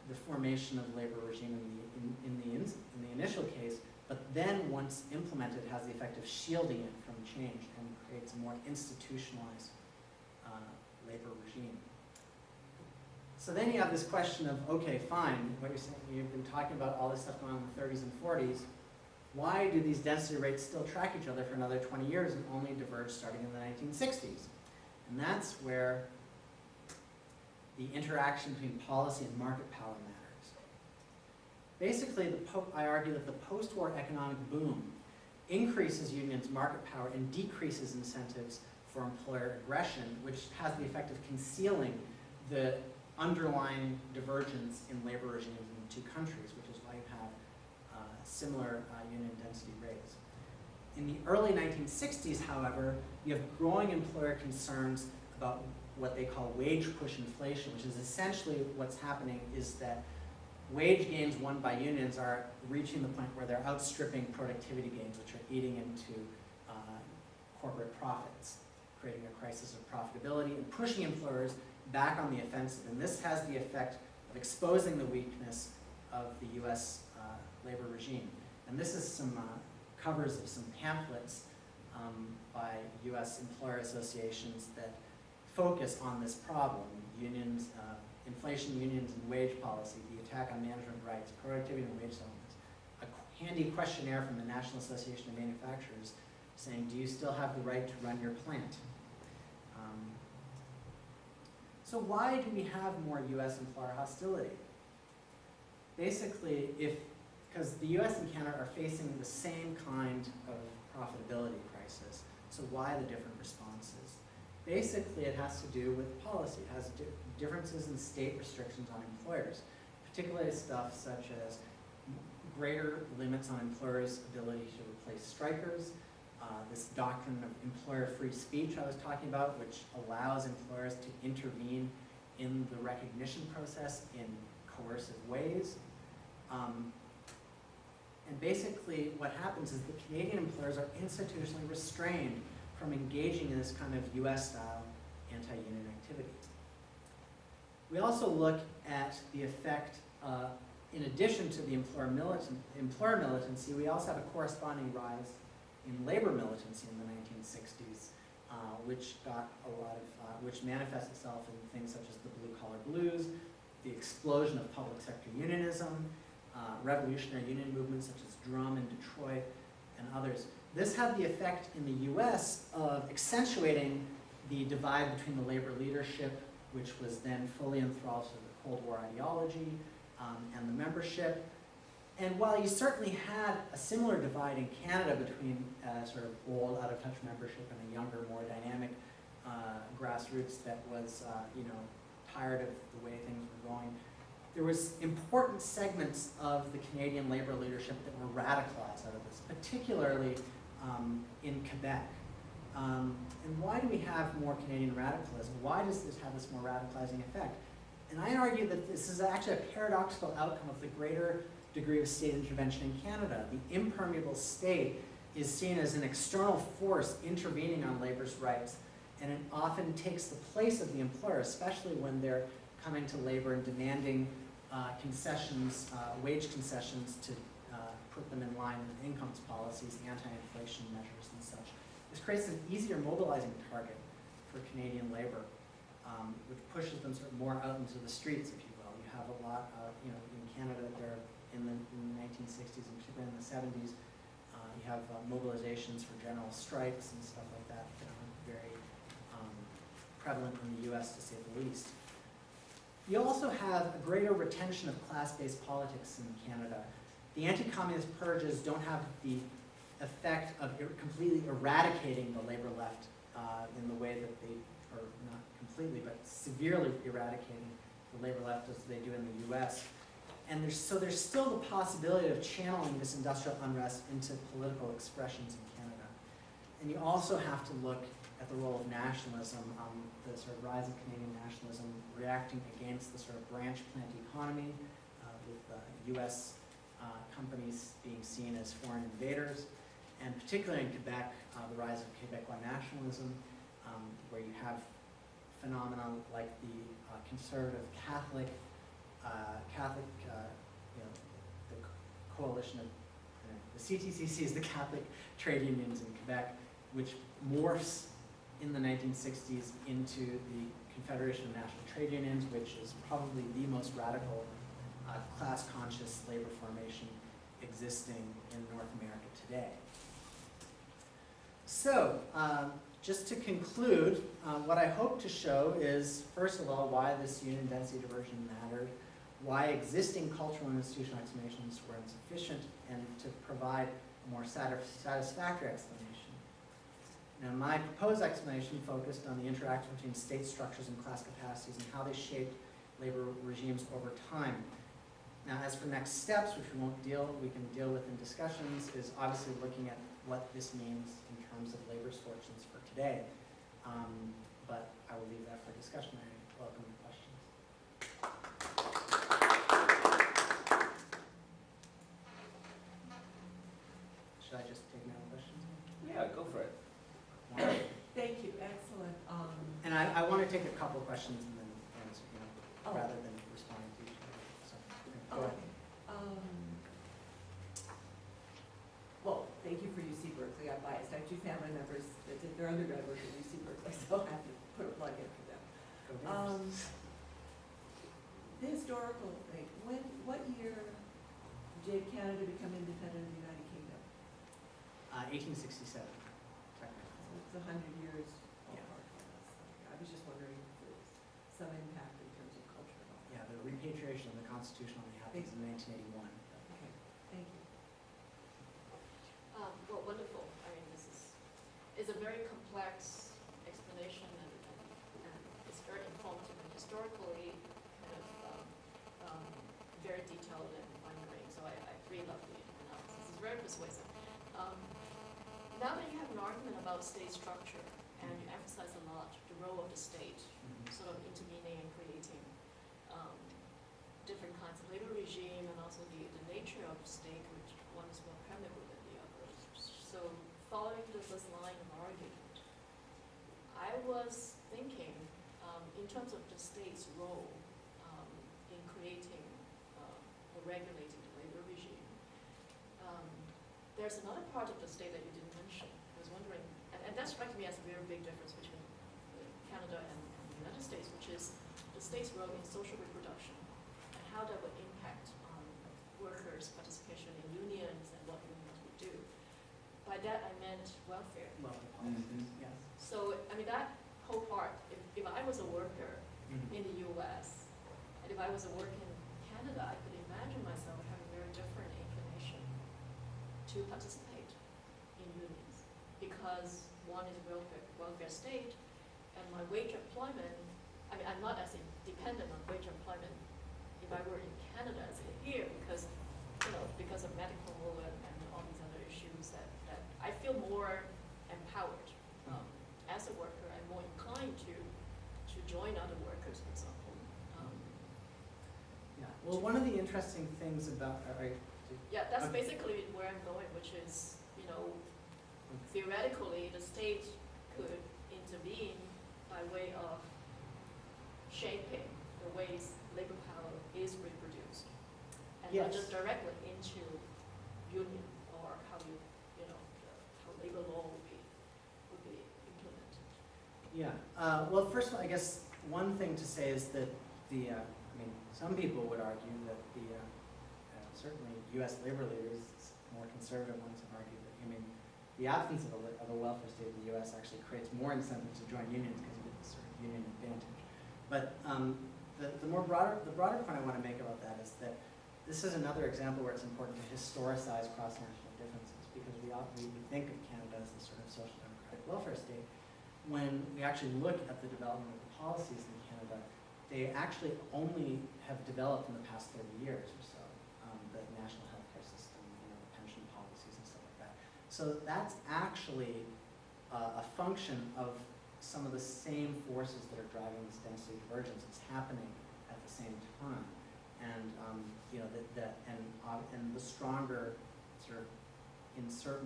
the formation of labor regime in the initial case, but then once implemented has the effect of shielding it from change and creates a more institutionalized labor regime. So then you have this question of, okay, fine, what you're saying, you've been talking about all this stuff going on in the 30s and 40s. Why do these density rates still track each other for another 20 years and only diverge starting in the 1960s? And that's where the interaction between policy and market power matters. Basically, I argue that the post-war economic boom increases unions' market power and decreases incentives for employer aggression, which has the effect of concealing the underlying divergence in labor regimes in the two countries, which is why you have similar union density rates. In the early 1960s, however, you have growing employer concerns about what they call wage push inflation, which is essentially what's happening is that wage gains won by unions are reaching the point where they're outstripping productivity gains, which are eating into corporate profits, creating a crisis of profitability and pushing employers back on the offensive. And this has the effect of exposing the weakness of the US labor regime. And this is some covers of some pamphlets by US employer associations that focus on this problem: unions, inflation, unions, and wage policy, the attack on management rights, productivity and wage settlements. A handy questionnaire from the National Association of Manufacturers saying, do you still have the right to run your plant? So why do we have more US employer hostility? Basically, because the US and Canada are facing the same kind of profitability crisis, so why the different responses? Basically, it has to do with policy. It has differences in state restrictions on employers, particularly stuff such as greater limits on employers' ability to replace strikers, this doctrine of employer-free speech I was talking about, which allows employers to intervene in the recognition process in coercive ways. And basically, what happens is the Canadian employers are institutionally restrained from engaging in this kind of US-style anti-union activity. We also look at the effect, in addition to the employer militancy, we also have a corresponding rise in labor militancy in the 1960s, which got a lot of, which manifests itself in things such as the blue-collar blues, the explosion of public sector unionism, revolutionary union movements such as Drum in Detroit, and others. This had the effect in the US of accentuating the divide between the labor leadership, which was then fully enthralled to the Cold War ideology, and the membership. And while you certainly had a similar divide in Canada between sort of old, out-of-touch membership and a younger, more dynamic grassroots that was, tired of the way things were going, there was important segments of the Canadian labor leadership that were radicalized out of this, particularly in Quebec. And why do we have more Canadian radicalism? Why does this have this more radicalizing effect? And I argue that this is actually a paradoxical outcome of the greater degree of state intervention in Canada. The impermeable state is seen as an external force intervening on labor's rights, and it often takes the place of the employer, especially when they're coming to labor and demanding concessions, wage concessions to put them in line with incomes policies, anti-inflation measures and such. This creates an easier mobilizing target for Canadian labor, which pushes them sort of more out into the streets, if you will. You have a lot of, in Canada, there in the 1960s and particularly in the 70s, you have mobilizations for general strikes and stuff like that that are very prevalent in the US, to say the least. You also have a greater retention of class-based politics in Canada. The anti-communist purges don't have the effect of completely eradicating the labor left in the way that they, or not completely, but severely eradicating the labor left as they do in the US. And there's still the possibility of channeling this industrial unrest into political expressions in Canada. And you also have to look at the role of nationalism, the sort of rise of Canadian nationalism, reacting against the sort of branch plant economy with US companies being seen as foreign invaders, and particularly in Quebec, the rise of Quebecois nationalism, where you have phenomena like the conservative Catholic, the coalition of, the CTCC is the Catholic trade unions in Quebec, which morphs in the 1960s into the Confederation of National Trade Unions, which is probably the most radical class-conscious labor formation existing in North America today. So, just to conclude, what I hope to show is, first of all, why this union density diversion mattered, why existing cultural and institutional explanations were insufficient, and to provide a more satisfactory explanation. Now, my proposed explanation focused on the interaction between state structures and class capacities and how they shaped labor regimes over time. Now, as for next steps, which we can deal with in discussions, is obviously looking at what this means in terms of labor's fortunes for today. But I will leave that for discussion. I welcome your questions. Should I just take my own questions? Yeah, go for it. Thank you, excellent. And I want to take a couple of questions and then answer, Oh. rather than responding to each other. So, go ahead. Well, thank you for UC Berkeley. I'm biased. I have two family members that did their undergrad work at UC Berkeley, so I have to put a plug in for them. Go ahead. The historical thing, what year did Canada become independent of the United Kingdom? 1867, technically. So it's 100 years Yeah. apart from us. I was just wondering if there was some impact in terms of culture at all. Yeah, the repatriation of the Constitution only happens in 1981. Okay, thank you. Well, wonderful. I mean, this is a very complex explanation, and it's very informative and historically kind of very detailed and fine-grained. So I really love the analysis. It's very persuasive. Now that you have an argument about state structure and you emphasize a lot the role of the state, sort of intervening and creating different kinds of labor regime, and also the nature of the state, which one is more permeable than the other. So following this line of argument, I was thinking in terms of the state's role in creating or regulating the labor regime. There's another part of the state that you didn't mention. I was wondering, and that struck me as a very big difference between Canada and the United States, which is the state's role in social reproduction and how that would impact on workers' participation in unions and what unions would do. By that I meant welfare. Welfare policies, yes. So, I mean, that whole part, if I was a worker in the US, and if I was a worker in Canada, I could imagine myself having very different inclination to participate in unions, because one is welfare state, and my wage employment, I mean, I'm not as dependent on wage employment if I were in Canada as here, because, because of medical and all these other issues that I feel more empowered. As a worker, I'm more inclined to join other workers, for example. Yeah. Well, one of the interesting things about Yeah, that's Okay. basically where I'm going, which is, theoretically, the state could intervene by way of shaping the ways labor power is reproduced, and not Yes. just directly into union or how how labor law would be implemented. Yeah. Well, first of all, I guess one thing to say is that some people would argue that certainly U.S. labor leaders, more conservative ones, have argued that the absence of a welfare state in the U.S. actually creates more incentive to join unions, because you get this sort of union advantage. But the broader point I want to make about that is that this is another example where it's important to historicize cross-national differences, because we think of Canada as a sort of social democratic welfare state. When we actually look at the development of the policies in Canada, they actually only have developed in the past 30 years or so. The national healthcare system, the pension policies and stuff like that. So that's actually a function of some of the same forces that are driving this density divergence. It's happening at the same time, and and the stronger sort of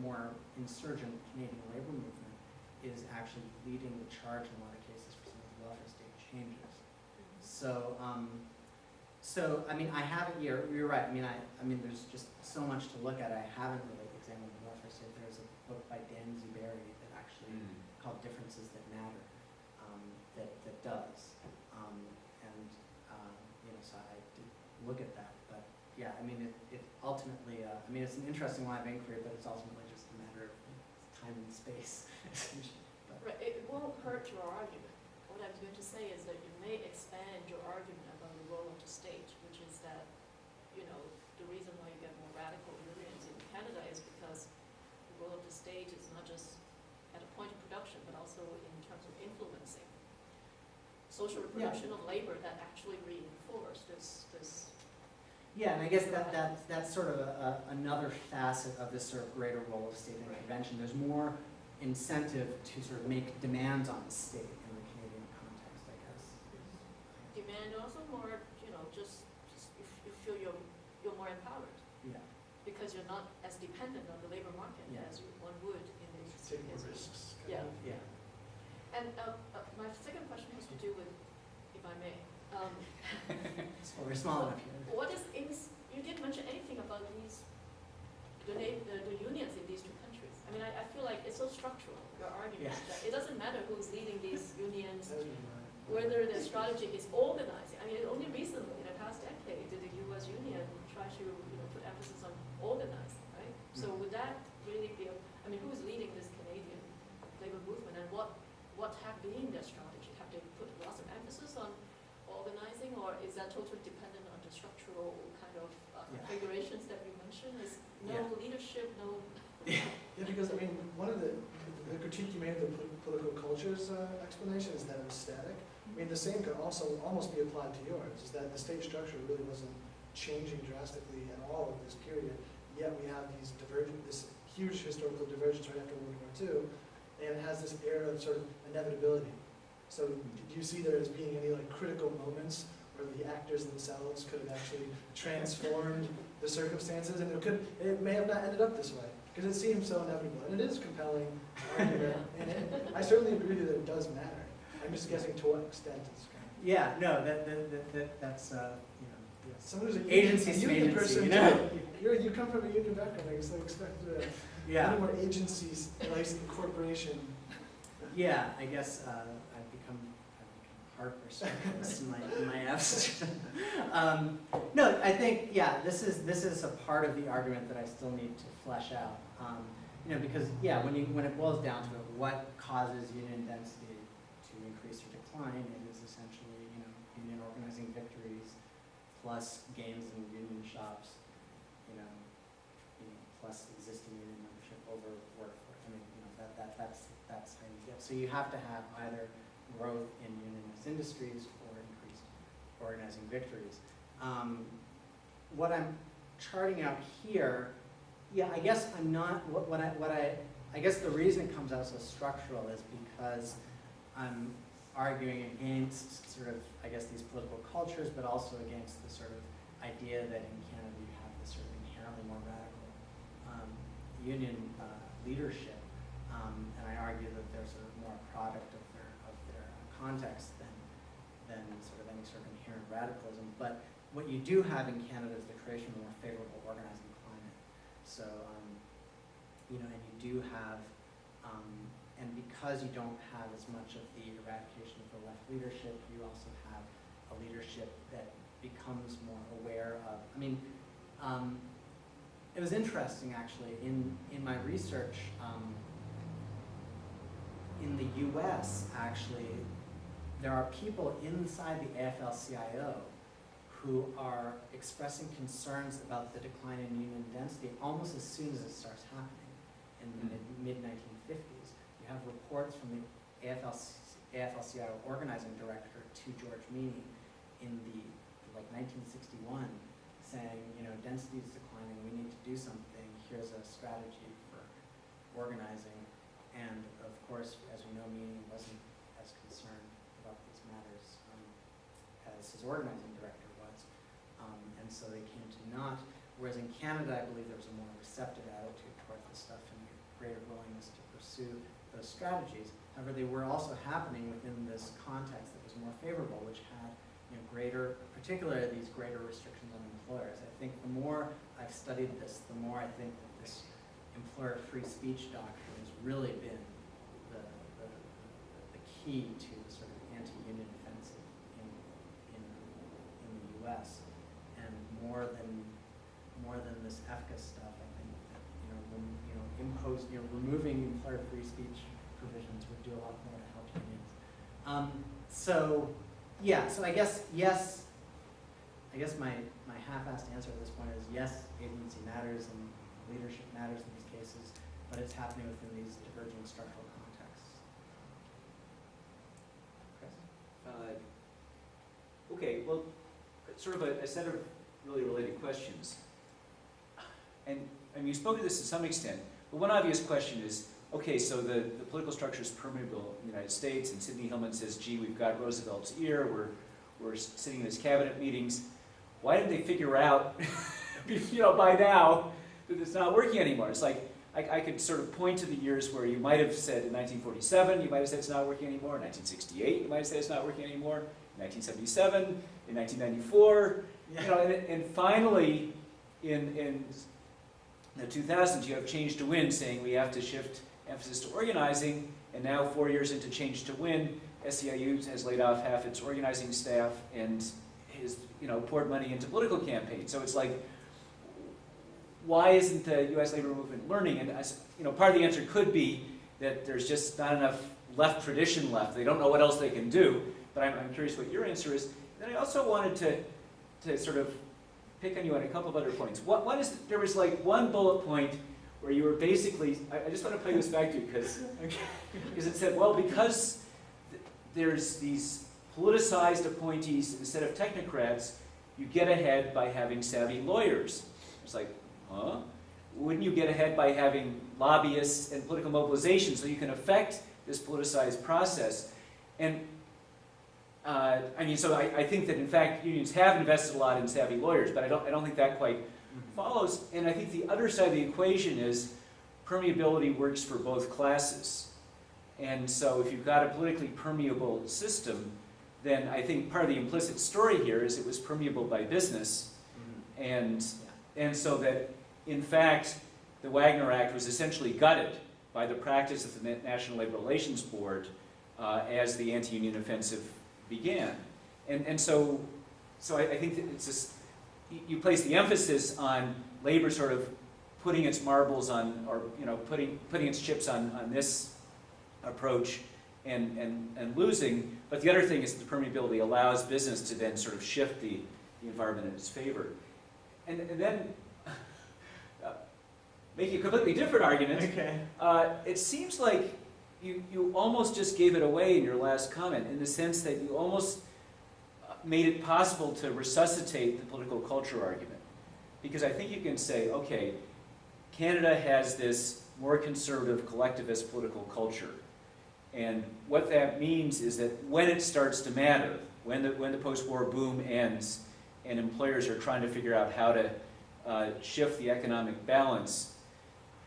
more insurgent Canadian labor movement is actually leading the charge in a lot of cases for some of the welfare state changes. So, I mean, I haven't. You're right. I mean, there's just so much to look at. I haven't really examined the welfare state. There's a book by Dan Barry that actually called "Differences That Matter," that does, so I did look at that. But yeah, I mean, it ultimately. I mean, it's an interesting line of inquiry, but it's ultimately just a matter of time and space. Right. It won't hurt your argument. What I'm going to say is that you may expand your argument about the role of the state, which is that, the reason why you get more radical unions in Canada is because the role of the state is not just at a point of production, but also in terms of influencing social reproduction of labor that actually reinforce this. Yeah, and I guess that's sort of another facet of this sort of greater role of state intervention. There's more incentive to sort of make demands on the state in the Canadian context, I guess. Demand also more, just you feel you're more empowered. Yeah. Because you're not as dependent on the labor market as one would in these Take more cases. risks. Yeah. And my second question has to do with, if I may, So we're small enough here. what is you didn't mention anything about the unions in these two countries. I mean, I feel like it's so structural, your argument, that it doesn't matter who's leading these unions, whether the strategy is organizing. I mean, only recently, in the past decade, did the U.S. union try to put emphasis on organizing, right? So would that really be, who's leading this Canadian labor movement, and what have been their strategy? Have they put lots of emphasis on organizing, or is that totally dependent on the structural kind of configurations that you mentioned? Is no leadership, no... Yeah, because one of the critique you made of the political cultures explanation is that it was static. The same could also almost be applied to yours, is that the state structure really wasn't changing drastically at all in this period, yet we have this huge historical divergence right after World War II, and it has this air of sort of inevitability. So do you see there as being any critical moments where the actors themselves could have actually transformed the circumstances, and it may have not ended up this way, because it seems so inevitable, and it is a compelling argument, and I certainly agree that it does matter. I'm just guessing to what extent it's kind of... Yeah, no, that's Someone who's a agency union person, too. You come from a union background, I guess I expect a little more agencies, like corporation. Yeah, I guess I've become Harper specialist in my absence. No, I think this is a part of the argument that I still need to flesh out. Because when it boils down to it, what causes union density to increase or decline? It is essentially union organizing victories, plus gains in union shops, plus existing union membership over workforce. That's how you get. So you have to have either growth in unionist industries or increased organizing victories. What I'm charting out here, I guess I'm not. I guess the reason it comes out so structural is because I'm arguing against sort of, these political cultures, but also against the sort of idea that in Canada you have this sort of inherently more radical union leadership. And I argue that they're sort of more a product of their context than sort of any sort of inherent radicalism. But what you do have in Canada is the creation of a more favorable organizing climate. So, and you do have, and because you don't have as much of the eradication of the left leadership, you also have a leadership that becomes more aware of, it was interesting actually, in my research, in the U.S. actually, there are people inside the AFL-CIO who are expressing concerns about the decline in union density almost as soon as it starts happening in the mid-1950s. You have reports from the AFL-CIO organizing director to George Meany in the 1961 saying, density is declining, we need to do something, here's a strategy for organizing. And of course, as we know, Meany wasn't as concerned about these matters as his organizing director was. And so they came to naught. Whereas in Canada, I believe there was a more receptive attitude toward this stuff and a greater willingness to pursue those strategies. However, they were also happening within this context that was more favorable, which had particularly these greater restrictions on employers. I think the more I've studied this, the more I think that this employer free speech doctrine has really been the key to the sort of anti-union offensive in the U.S. And more than this EFCA stuff, I think that removing employer free speech provisions would do a lot more to help unions. So I guess yes. I guess my half-assed answer at this point is yes, agency matters and leadership matters in these cases, but it's happening within these diverging structural contexts. Chris? Okay, well, sort of a set of really related questions. And you spoke to this to some extent, but one obvious question is, okay, so the political structure is permeable in the United States, and Sidney Hillman says, gee, we've got Roosevelt's ear, we're sitting in his cabinet meetings. Why didn't they figure out, by now, that it's not working anymore? It's like, I could sort of point to the years where you might have said in 1947, you might have said it's not working anymore. In 1968, you might have said it's not working anymore. In 1977, in 1994, and finally, in the 2000s, you have Change to Win saying we have to shift emphasis to organizing, and now 4 years into Change to Win, SEIU has laid off half its organizing staff and has poured money into political campaigns. So it's like, why isn't the U.S. labor movement learning? And part of the answer could be that there's just not enough left tradition left. They don't know what else they can do. But I'm curious what your answer is. Then I also wanted to sort of pick on you on a couple of other points. One is there was like one bullet point where you were basically, I just want to play this back to you because it said, well, because there's these politicized appointees instead of technocrats, you get ahead by having savvy lawyers. It's like, huh? Wouldn't you get ahead by having lobbyists and political mobilization so you can affect this politicized process? And so I think that in fact unions have invested a lot in savvy lawyers, but I don't think that quite follows. And I think the other side of the equation is permeability works for both classes. And so if you've got a politically permeable system, then I think part of the implicit story here is it was permeable by business, and so that in fact the Wagner Act was essentially gutted by the practice of the National Labor Relations Board as the anti-union offensive began. And so I think that it's just, you place the emphasis on labor sort of putting its marbles on, or putting its chips on this approach and losing, but the other thing is that the permeability allows business to then sort of shift the environment in its favor. And then making a completely different argument, okay. It seems like you almost just gave it away in your last comment, in the sense that you almost made it possible to resuscitate the political culture argument. Because I think you can say, okay, Canada has this more conservative collectivist political culture. And what that means is that when it starts to matter, when the post-war boom ends and employers are trying to figure out how to shift the economic balance,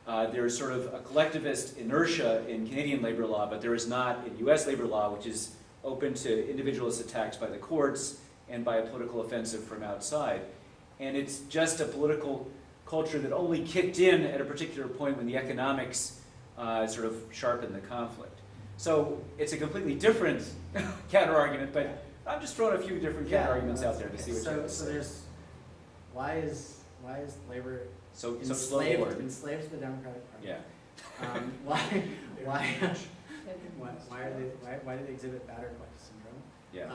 there's sort of a collectivist inertia in Canadian labor law, but there is not in U.S. labor law, which is open to individualist attacks by the courts and by a political offensive from outside. And it's just a political culture that only kicked in at a particular point when the economics sort of sharpened the conflict. So it's a completely different counter-argument, but I'm just throwing a few different counter-arguments out there to see what you have to say. So there's, why is labor so enslaved to the Democratic Party? Yeah. Why why do they exhibit battered wife syndrome? Yeah.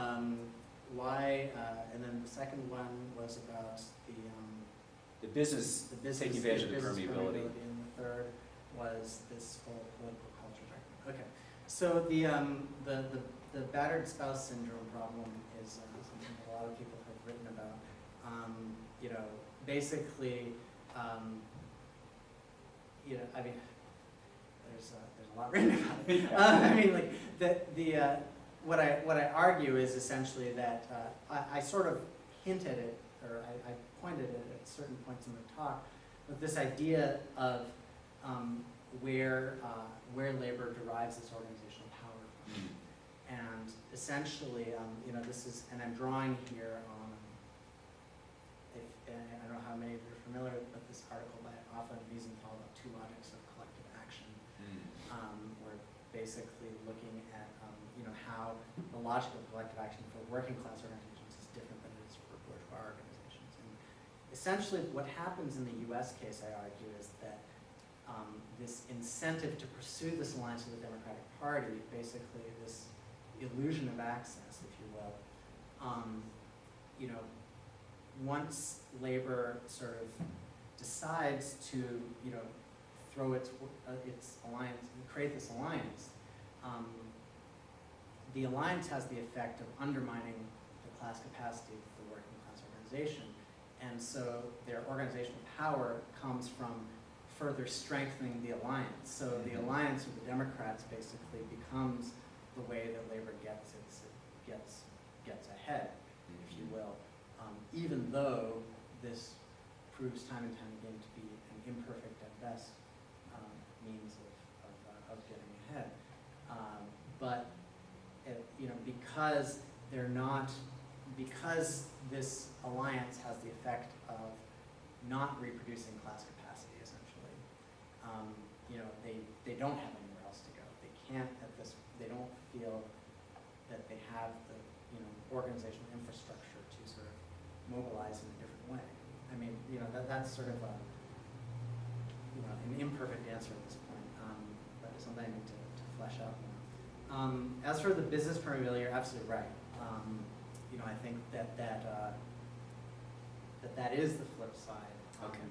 Why, and then the second one was about The business the business. taking advantage of the business permeability. And the third was this whole political culture argument. Okay, so the battered spouse syndrome problem is something that a lot of people have written about. You know, basically, you know, I mean, there's a lot written about it. I mean, like what I argue is essentially that I sort of hint at it, or I pointed at it at certain points in the talk, with this idea of where labor derives its organizational power from. And essentially, you know, this is, and I'm drawing here on, and I don't know how many of you are familiar with this article by Offa and Wiesenthal about two logics of collective action. We're basically looking at, you know, how the logic of collective action for working class organizations is different than it is for bourgeois organizations. And essentially, what happens in the U.S. case, I argue, is that this incentive to pursue this alliance with the Democratic Party, basically this illusion of access, if you will, you know, once labor sort of decides to, you know, throw its alliance, create this alliance, the alliance has the effect of undermining the class capacity of the working class organization. And so their organizational power comes from further strengthening the alliance. So the alliance with the Democrats basically becomes the way that labor gets ahead, if you will, even though this proves time and time again to be an imperfect at best means of getting ahead. But you know, because this alliance has the effect of not reproducing class capacity, essentially, you know, they don't have anywhere else to go. They can't they don't feel that they have the, you know, organizational infrastructure to sort of mobilize in a different way. I mean, you know, that's sort of a, you know, an imperfect answer at this point, but it's something I need to flesh out more. As for the business permeability, you're absolutely right. You know, I think that is the flip side. Okay.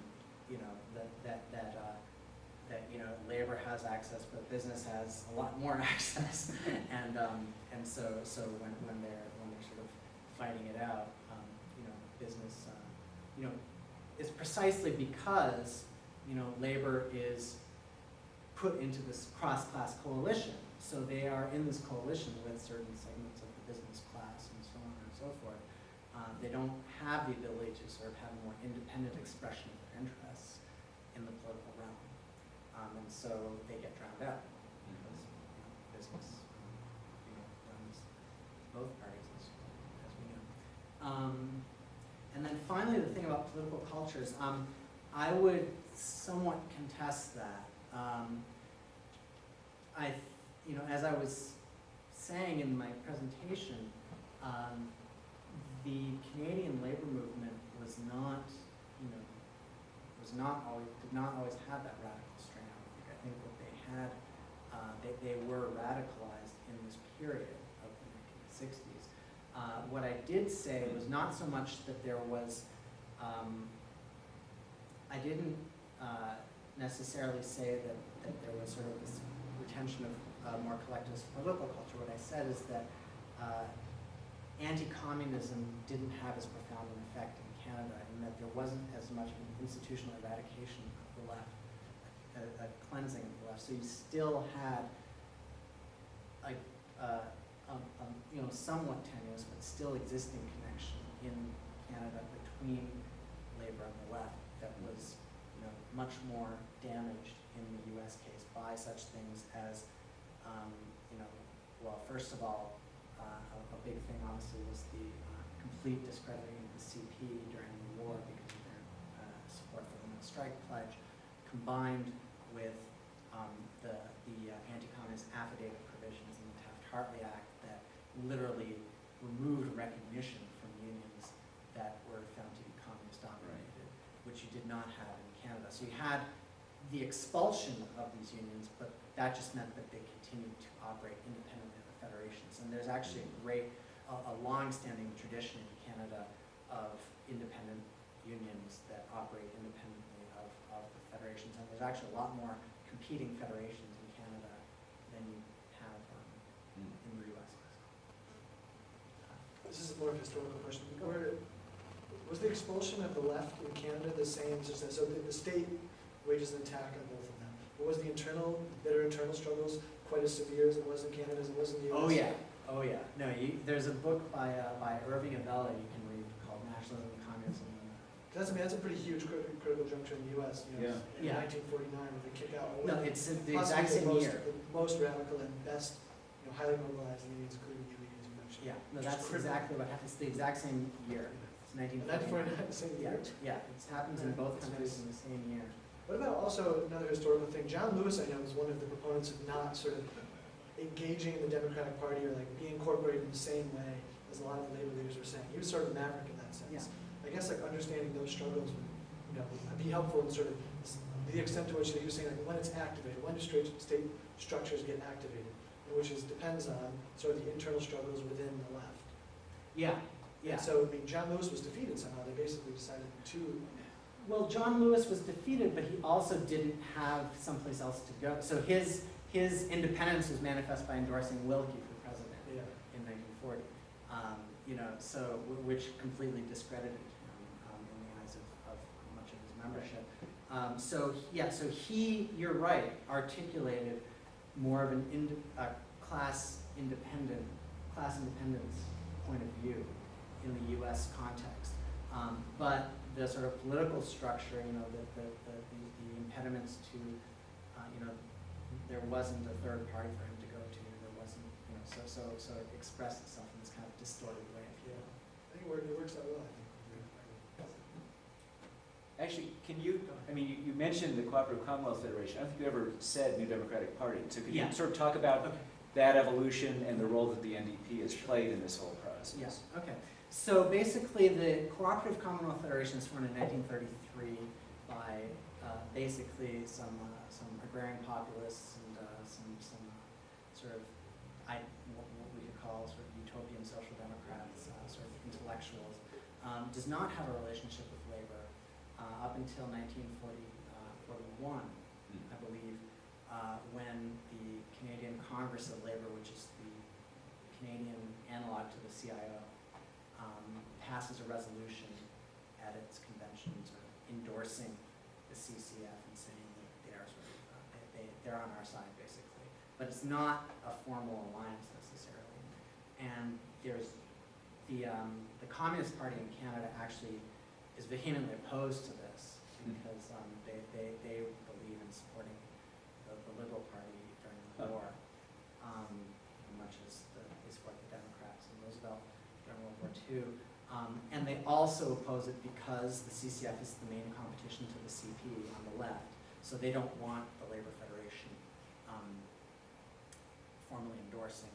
You know, that you know, labor has access, but business has a lot more access, and so when they're sort of fighting it out, you know, business, you know, it's precisely because, you know, labor is put into this cross-class coalition. So they are in this coalition with certain segments of the business class and so on and so forth. They don't have the ability to sort of have a more independent expression of their interests in the political realm. And so they get drowned out because, you know, business, you know, runs both parties, as we know. And then finally, the thing about political cultures, I would somewhat contest that. You know, as I was saying in my presentation, the Canadian labor movement was not, you know, did not always have that radical strain. I think that they had, they were radicalized in this period of the 1960s. What I did say was not so much that there was, I didn't necessarily say that there was sort of this retention of more collectivist political culture. What I said is that anti-communism didn't have as profound an effect in Canada, and that there wasn't as much of an institutional eradication of the left, a cleansing of the left. So you still had a you know, somewhat tenuous but still existing connection in Canada between labor and the left that was, you know, much more damaged in the U.S. case by such things as, you know, well, first of all, a big thing obviously was the complete discrediting of the CP during the war because of their support for the no strike pledge, combined with the anti-communist affidavit provisions in the Taft-Hartley Act that literally removed recognition from unions that were found to be communist dominated, which you did not have in Canada. So you had the expulsion of these unions, but that just meant that they continued to operate independently of the federations. And there's actually a long-standing tradition in Canada of independent unions that operate independently of the federations. And there's actually a lot more competing federations in Canada than you have in the US. This is a more historical question. Was the expulsion of the left in Canada the same, so the state wages an attack on both of them? But was the bitter internal struggles quite as severe as it was in Canada as it was in the US? Oh yeah, oh yeah. No, there's a book by Irving Abella you can read called Nationalism and Communism. That's a pretty huge critical juncture in the U.S. In Yeah. 1949, when they kick out No, it's the possibly exact same year. the most radical and best, highly mobilized unions, including the unions you mentioned. Yeah, no, that's exactly what happened. It's the exact same year. It's 1949. 1949, the same Yeah, year. yeah, it happens in both countries in the same year. What about also another historical thing? John Lewis, I know, was one of the proponents of not sort of engaging in the Democratic Party or like being incorporated in the same way as a lot of the labor leaders were saying. He was sort of a maverick in that sense. Yeah. I guess like understanding those struggles would be helpful in sort of the extent to which you're saying like when it's activated, when do state structures get activated, which depends on sort of the internal struggles within the left. Yeah, yeah. And so, John Lewis was defeated somehow. They basically decided to. Well, John Lewis was defeated, but he also didn't have someplace else to go. So his independence was manifest by endorsing Willkie for president in 1940. So which completely discredited him in the eyes of much of his membership. So he, you're right, articulated more of a class independence point of view in the U.S. context. But the sort of political structure, the impediments to, there wasn't a third party for him to go to. There wasn't, so it expressed itself in this kind of distorted way. I think it works out well. Actually, you mentioned the Cooperative Commonwealth Federation. I don't think you ever said New Democratic Party. So could you sort of talk about that evolution and the role that the NDP has played in this whole process? Yes, okay. So basically the Cooperative Commonwealth Federation was formed in 1933 by basically some agrarian populists and some sort of, what we could call sort of utopian social democrats, sort of intellectuals. Does not have a relationship with labor up until 1941, I believe, when the Canadian Congress of Labor, which is the Canadian analog to the CIO, passes a resolution at its convention sort of endorsing the CCF and saying that they're on our side, basically. But it's not a formal alliance necessarily. And there's the Communist Party in Canada actually is vehemently opposed to this because they believe in supporting the Liberal Party during the war, much as they support the Democrats and Roosevelt during World War II. And they also oppose it because the CCF is the main competition to the CP on the left, so they don't want the Labor Federation formally endorsing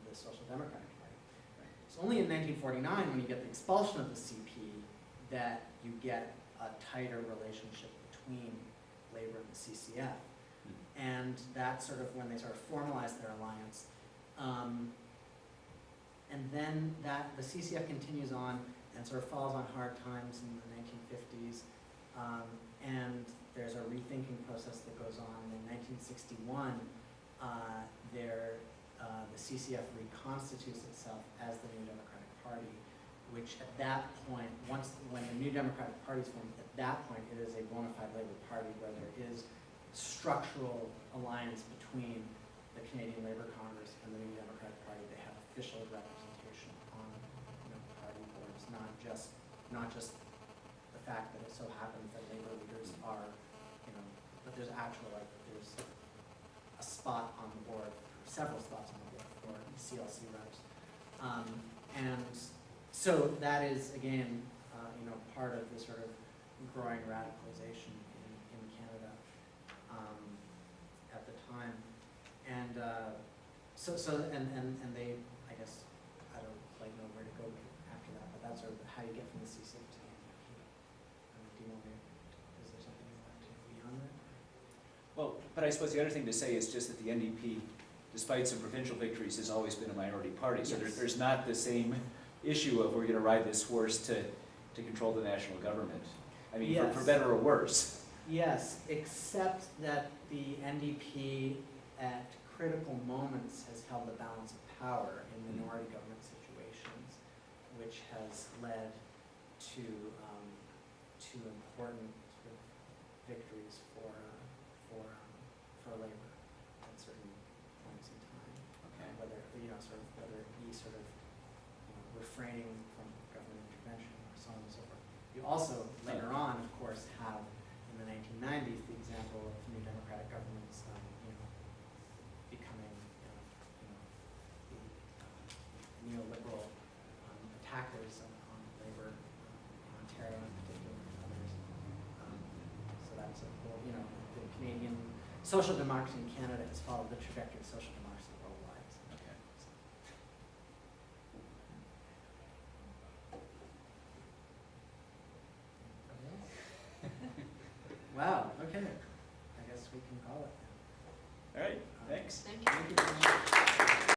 the Social Democratic Party. It's only in 1949, when you get the expulsion of the CP, that you get a tighter relationship between Labor and the CCF. And that's sort of when they sort of formalized their alliance. And then the CCF continues on and sort of falls on hard times in the 1950s. And there's a rethinking process that goes on. In 1961, the CCF reconstitutes itself as the New Democratic Party, which at that point, when the New Democratic Party is formed, at that point it is a bona fide Labour Party where there is structural alliance between the Canadian Labour Congress and the New Democratic Party. They have official representation on party boards, not just the fact that it so happens that Labour leaders are, but there's there's a spot on the board, several spots on the board for CLC reps. And so that is, again, part of the sort of growing radicalization in Canada at the time. And and they, I guess, I don't quite know where to go after that, but that's sort of how you get from the CCF to the NDP. Do you want me, is there something you want to beyond that? But I suppose the other thing to say is just that the NDP, despite some provincial victories, has always been a minority party. So Yes. there's not the same issue of we're going to ride this horse to control the national government. I mean, for Yes. better or worse. Yes, except that the NDP at critical moments has held the balance of power in minority government situations, which has led to important sort of victories for labor at certain points in time. Okay. Whether whether it be refraining from government intervention or so on and so forth. You also later on, of course, have in the 1990s the example of new democratic governments, becoming the neoliberal attackers on labor in Ontario in particular and others. So that's a whole, the Canadian social democracy in Canada has followed the trajectory of social democracy worldwide. Okay. Wow, okay. I guess we can call it. All right.